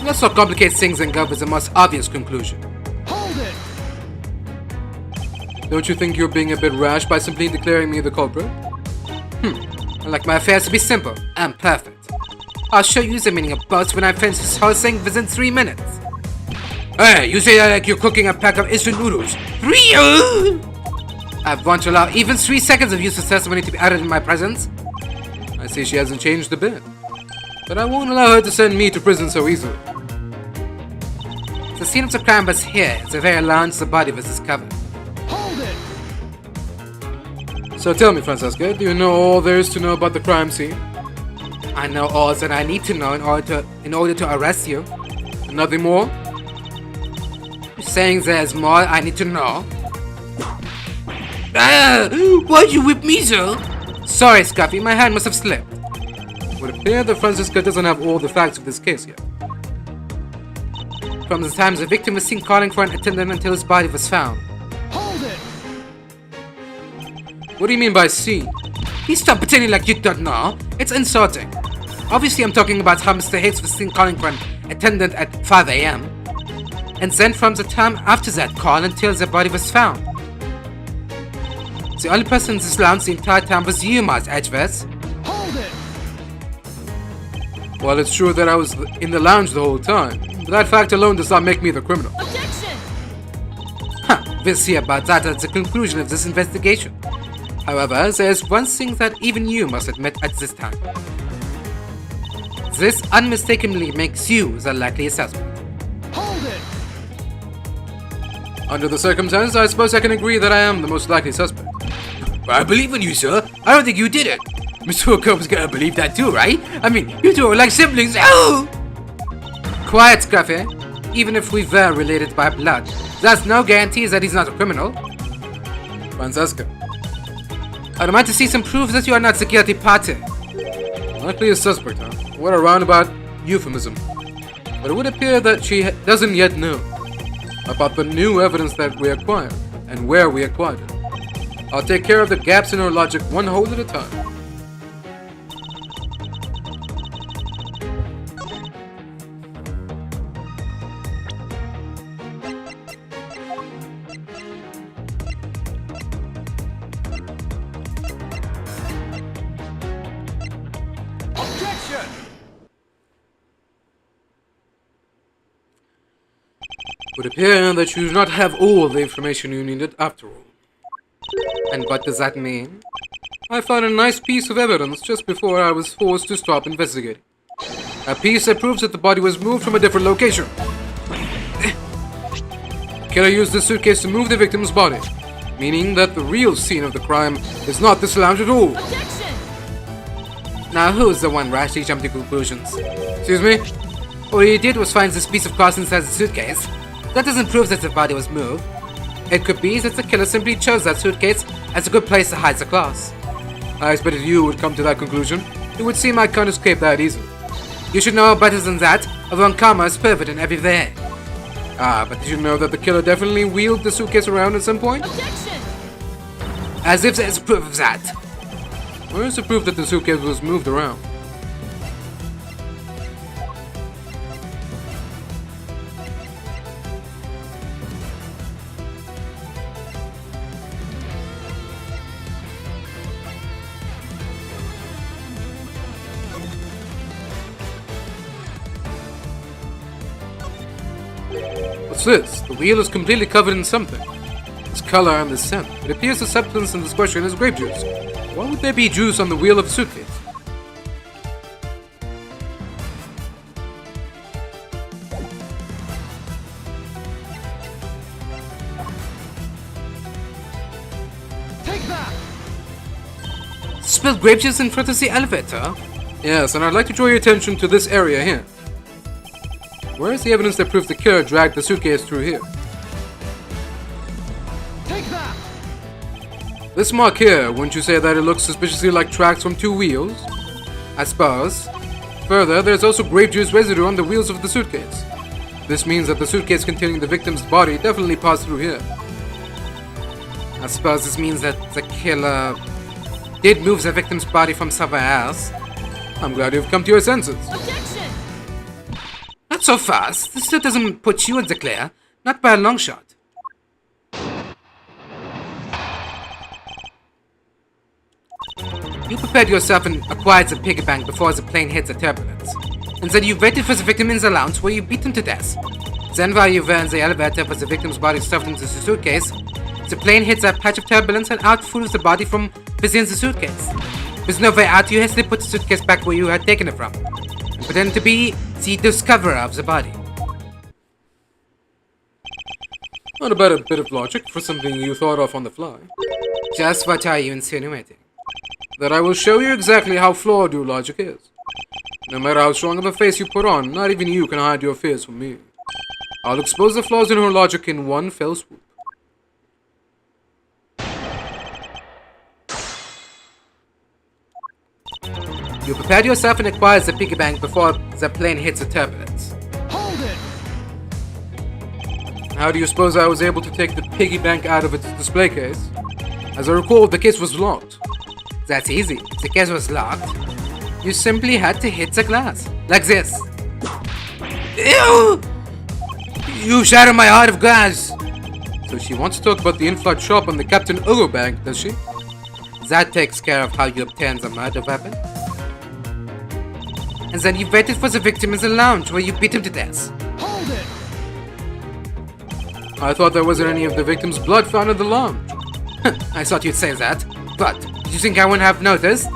Let's not complicate things and go with the most obvious conclusion. Hold it! Don't you think you're being a bit rash by simply declaring me the culprit? I like my affairs to be simple and perfect. I'll show you the meaning of both when I finish this whole thing within 3 minutes. Hey, you say that like you're cooking a pack of instant noodles. 3 I won't allow even 3 seconds of useless testimony to be added in my presence. I see she hasn't changed a bit. But I won't allow her to send me to prison so easily. The scene of the crime was here, the very lounge the body was discovered. Hold it! So tell me, Francesca, do you know all there is to know about the crime scene? I know all that I need to know in order to arrest you. And nothing more? You're saying there's more I need to know? Why'd you whip me, sir? Sorry, Scuffy, my hand must have slipped. It would appear that Francesca doesn't have all the facts of this case yet. From the time the victim was seen calling for an attendant until his body was found. Hold it! What do you mean by seen? Please stop pretending like you don't know. It's insulting. Obviously, I'm talking about how Mr. Hicks was seen calling for an attendant at 5 a.m. and then from the time after that call until the body was found. The only person in this lounge the entire time was you, Miles Edgeworth. Hold it! Well, it's true that I was in the lounge the whole time, but that fact alone does not make me the criminal. Objection! We'll see about that at the conclusion of this investigation. However, there's one thing that even you must admit at this time. This unmistakably makes you the likely suspect. Hold it! Under the circumstances, I suppose I can agree that I am the most likely suspect. I believe in you, sir. I don't think you did it. Mr. Hooker's gonna believe that too, right? I mean, you two are like siblings. Oh! Quiet, Scruffy. Even if we were related by blood, that's no guarantee that he's not a criminal. Francesca. I'd like to see some proof that you are not the guilty party. Likely a suspect, huh? What a roundabout euphemism. But it would appear that she doesn't yet know about the new evidence that we acquired and where we acquired it. I'll take care of the gaps in her logic one hole at a time. would appear that you do not have all the information you needed after all. And what does that mean? I found a nice piece of evidence just before I was forced to stop investigating. A piece that proves that the body was moved from a different location. The killer used the suitcase to move the victim's body, meaning that the real scene of the crime is not this lounge at all. Objection! Now who's the one rashly jumped to conclusions? Excuse me? All you did was find this piece of glass inside the suitcase. That doesn't prove that the body was moved. It could be that the killer simply chose that suitcase as a good place to hide the glass. I expected you would come to that conclusion. It would seem I can't escape that easily. You should know better than that, although karma is perfect in every way. But did you know that the killer definitely wheeled the suitcase around at some point? Objection! As if there's proof of that. Where's the proof that the suitcase was moved around? What's this? The wheel is completely covered in something. This color and this scent. It appears the substance in this question is grape juice. Why would there be juice on the wheel of a suitcase? Take that! Spilled grape juice in front of the elevator? Yes, and I'd like to draw your attention to this area here. Where is the evidence that proves the killer dragged the suitcase through here? Take that! This mark here, wouldn't you say that it looks suspiciously like tracks from two wheels? I suppose. Further, there's also grape juice residue on the wheels of the suitcase. This means that the suitcase containing the victim's body definitely passed through here. I suppose this means that the killer did move the victim's body from somewhere else. I'm glad you've come to your senses. Objection! Not so fast. This still doesn't put you in the clear. Not by a long shot. You prepared yourself and acquired the piggy bank before the plane hit the turbulence. And then you waited for the victim in the lounge where you beat him to death. Then while you were in the elevator with the victim's body stuffed into the suitcase, the plane hit that patch of turbulence and out flew the body from within the suitcase. With no way out, you hastily put the suitcase back where you had taken it from, and pretended to be the discoverer of the body. Not a bad bit of logic for something you thought of on the fly. Just what are you insinuating? That I will show you exactly how flawed your logic is. No matter how strong of a face you put on, not even you can hide your fears from me. I'll expose the flaws in her logic in one fell swoop. You prepared yourself and acquired the piggy bank before the plane hit the turbulence. Hold it! How do you suppose I was able to take the piggy bank out of its display case? As I recall, the case was locked. That's easy. If the case was locked, you simply had to hit the glass. Like this. Ew! You shattered my heart of glass! So she wants to talk about the in-flight shop on the Captain Uro bank, does she? That takes care of how you obtained the murder weapon. And then you waited for the victim in the lounge where you beat him to death. Hold it! I thought there wasn't any of the victim's blood found in the lounge. I thought you'd say that. But, did you think I wouldn't have noticed?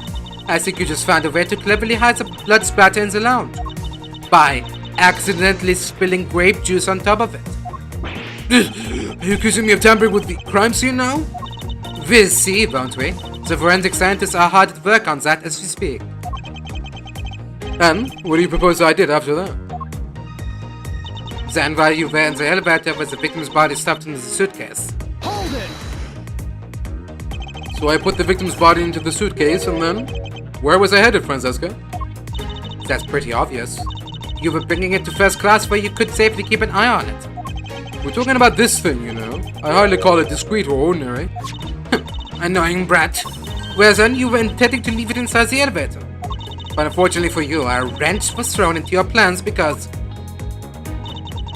I think you just found a way to cleverly hide the blood splatter in the lounge. By accidentally spilling grape juice on top of it. Are you accusing me of tampering with the crime scene now? We'll see, won't we? The forensic scientists are hard at work on that as we speak. And what do you propose I did after that? Then while you were in the elevator with the victim's body stuffed into the suitcase. Hold it! So I put the victim's body into the suitcase and then... Where was I headed, Francesca? That's pretty obvious. You were bringing it to first class where you could safely keep an eye on it. We're talking about this thing, you know. I hardly call it discreet or ordinary. Annoying brat. Well then, you were intending to leave it inside the elevator. But unfortunately for you, a wrench was thrown into your plans because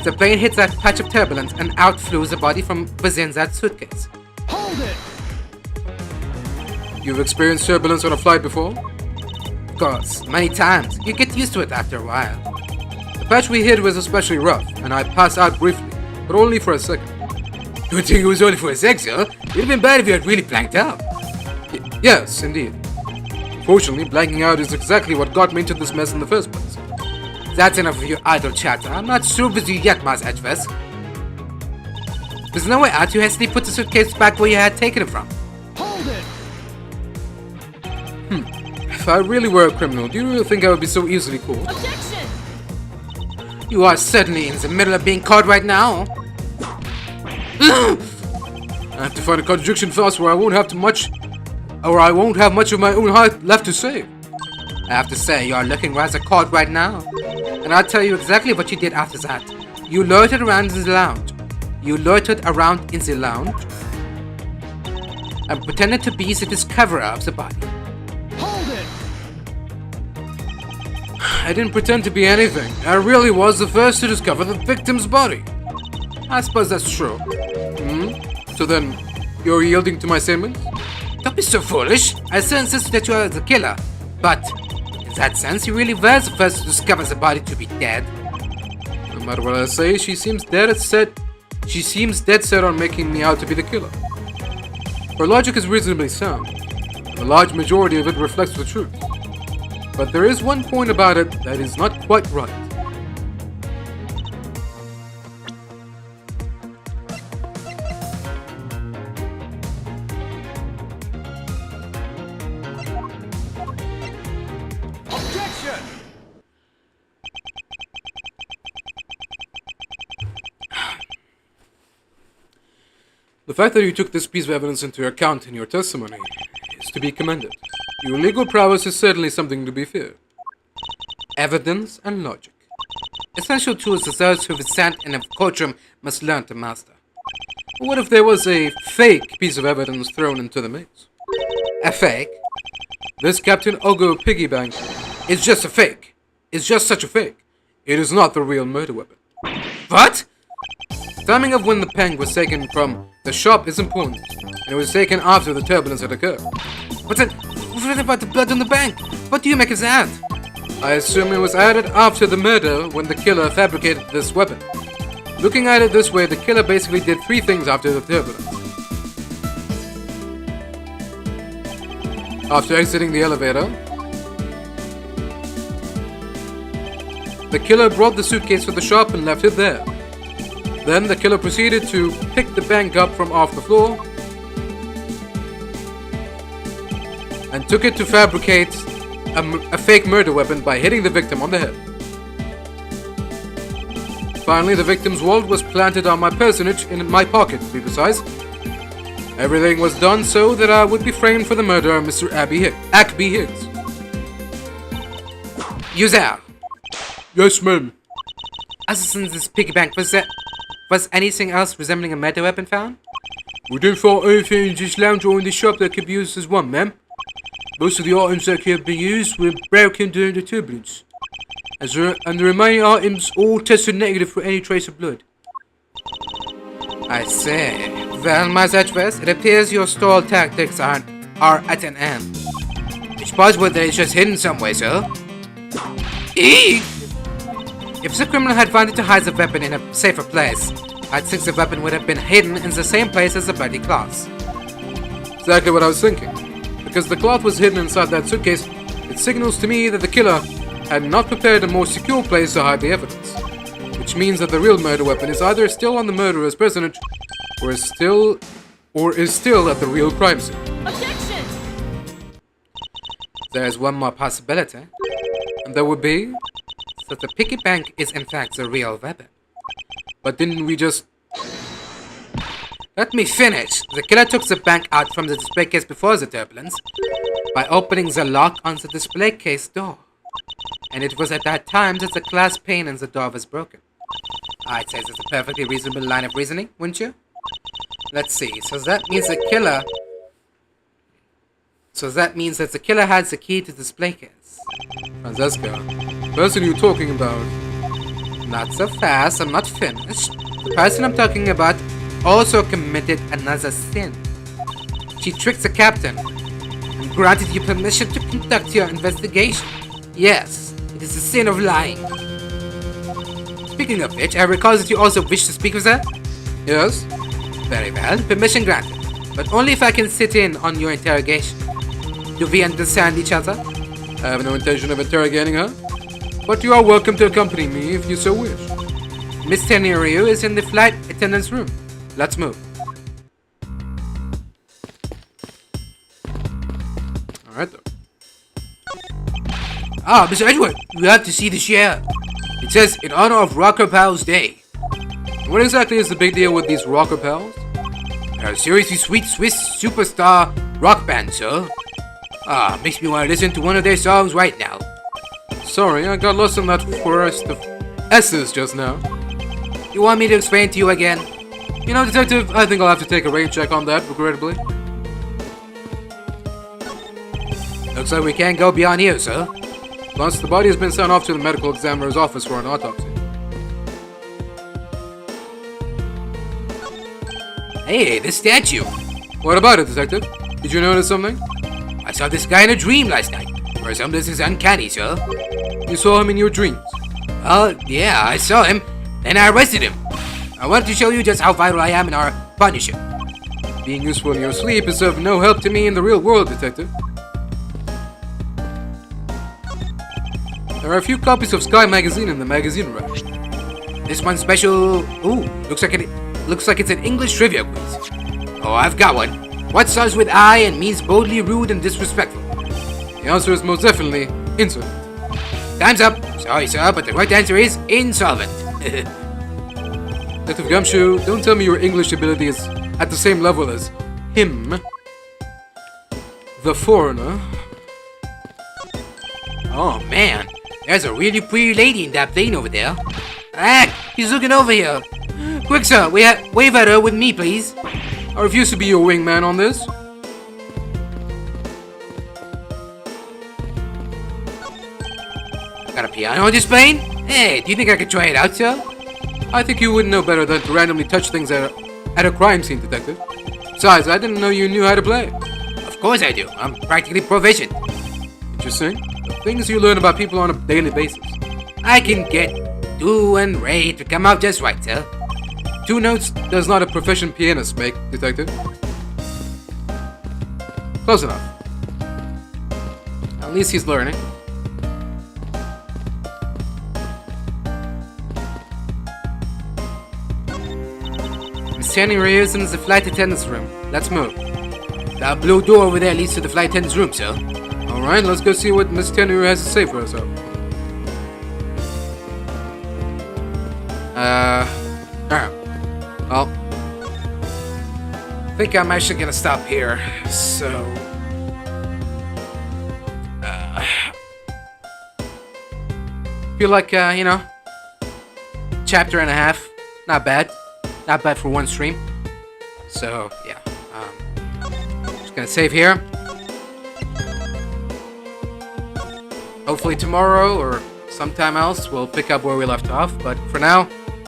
the plane hit that patch of turbulence and out flew the body from within that suitcase. Hold it! You've experienced turbulence on a flight before? Of course, many times. You get used to it after a while. The patch we hit was especially rough, and I passed out briefly. but only for a second. You think it was only for a sec, sir? It'd have been bad if you had really blanked out. Yes, indeed. Fortunately, blanking out is exactly what got me into this mess in the first place. That's enough of your idle chatter. I'm not through with you yet, Mars Edgeworth. There's no way out. You hastily put the suitcase back where you had taken it from. Hold it! If I really were a criminal, do you really think I would be so easily caught? Objection! You are certainly in the middle of being caught right now. I have to find a contradiction fast where I won't have much of my own heart left to say. I have to say, you are looking rather caught right now. And I'll tell you exactly what you did after that. You loitered around in the lounge. And pretended to be the discoverer of the body. Hold it! I didn't pretend to be anything. I really was the first to discover the victim's body. I suppose that's true. So then, you're yielding to my statements? Don't be so foolish. I still insist that you are the killer. But, in that sense, you really were the first to discover the body to be dead. No matter what I say, she seems dead set on making me out to be the killer. Her logic is reasonably sound, and a large majority of it reflects the truth. But there is one point about it that is not quite right. Objection! The fact that you took this piece of evidence into account in your testimony is to be commended. Your legal prowess is certainly something to be feared. Evidence and logic. Essential tools that those who stand in a courtroom must learn to master. But what if there was a fake piece of evidence thrown into the mix? A fake? This Captain Ogo piggy bank is just a fake. It's just such a fake. It is not the real murder weapon. What? Timing of when the peng was taken from the shop is important, and it was taken after the turbulence had occurred. What about the blood on the bank? What do you make of that? I assume it was added after the murder when the killer fabricated this weapon. Looking at it this way, the killer basically did three things after the turbulence. After exiting the elevator, the killer brought the suitcase to the shop and left it there. Then the killer proceeded to pick the bank up from off the floor and took it to fabricate a fake murder weapon by hitting the victim on the head. Finally, the victim's wallet was planted on my personage in my pocket, to be precise. Everything was done so that I would be framed for the murder of Mr. Ackby Higgs. You there? Yes, ma'am. Other than this piggy bank, was anything else resembling a murder weapon found? We didn't find anything in this lounge or in the shop that could be used as one, ma'am. Most of the items that could have been used were broken during the turbulence. And the remaining items all tested negative for any trace of blood. I see. Well, Mars Edgeworth, it appears your stall tactics are at an end. It's possible that it's just hidden somewhere, sir. Eek! If the criminal had wanted to hide the weapon in a safer place, I'd think the weapon would have been hidden in the same place as the bloody cloth. Exactly what I was thinking. Because the cloth was hidden inside that suitcase, it signals to me that the killer had not prepared a more secure place to hide the evidence. Which means that the real murder weapon is either still on the murderer's personage, or is still at the real crime scene. Objection! There's one more possibility. And that would be? That the piggy bank is in fact the real weapon. But didn't we just... Let me finish. The killer took the bank out from the display case before the turbulence by opening the lock on the display case door. And it was at that time that the glass pane in the door was broken. I'd say that's a perfectly reasonable line of reasoning, wouldn't you? Let's see. So that means that the killer had the key to the display case. Francesca, the person you're talking about... Not so fast, I'm not finished. The person I'm talking about also committed another sin. She tricked the captain and granted you permission to conduct your investigation. Yes, it is the sin of lying. Speaking of which, I recall that you also wish to speak with her? Yes? Very well, permission granted. But only if I can sit in on your interrogation. Do we understand each other? I have no intention of interrogating her, but you are welcome to accompany me if you so wish. Miss Tenryu is in the flight attendant's room. Let's move. Alright then. Ah, Mr. Edgeworth, you have to see the share. It says, in honor of Rocker Pals Day. What exactly is the big deal with these rocker pals? They're a seriously sweet Swiss superstar rock band, sir. Ah, makes me want to listen to one of their songs right now. Sorry, I got lost in that forest of S's just now. You want me to explain to you again? You know, Detective, I think I'll have to take a rain check on that, regrettably. Looks like we can't go beyond here, sir. Plus, the body has been sent off to the medical examiner's office for an autopsy. Hey, this statue. What about it, Detective? Did you notice something? I saw this guy in a dream last night. For some, this is uncanny, sir. You saw him in your dreams? Oh, yeah, I saw him. Then I arrested him. I wanted to show you just how vital I am in our partnership. Being useful in your sleep is of no help to me in the real world, Detective. There are a few copies of Sky magazine in the magazine rack. This one's special. Ooh, looks like it's an English trivia quiz. Oh, I've got one. What starts with I and means boldly rude and disrespectful? The answer is most definitely insolent. Time's up. Sorry, sir, but the right answer is insolvent. Detective Gumshoe, don't tell me your English ability is at the same level as him, the foreigner. Oh man, there's a really pretty lady in that plane over there. Ah, he's looking over here. Quick, sir, wave at her with me, please. I refuse to be your wingman on this. Got a piano on this plane? Hey, do you think I could try it out, sir? I think you would know better than to randomly touch things at a crime scene, Detective. Besides, I didn't know you knew how to play. Of course I do. I'm practically proficient. Interesting. The things you learn about people on a daily basis. I can get do and re to come out just right, sir. 2 notes does not a proficient pianist make, Detective. Close enough. At least he's learning. Miss Tenryu is in the flight attendant's room. Let's move. That blue door over there leads to the flight attendant's room, sir. Alright, let's go see what Miss Tenryu has to say for herself. Well, I think I'm actually gonna stop here, so... feel like, chapter and a half. Not bad. Not bad for one stream. So, yeah. Just gonna save here. Hopefully tomorrow or sometime else we'll pick up where we left off, but for now...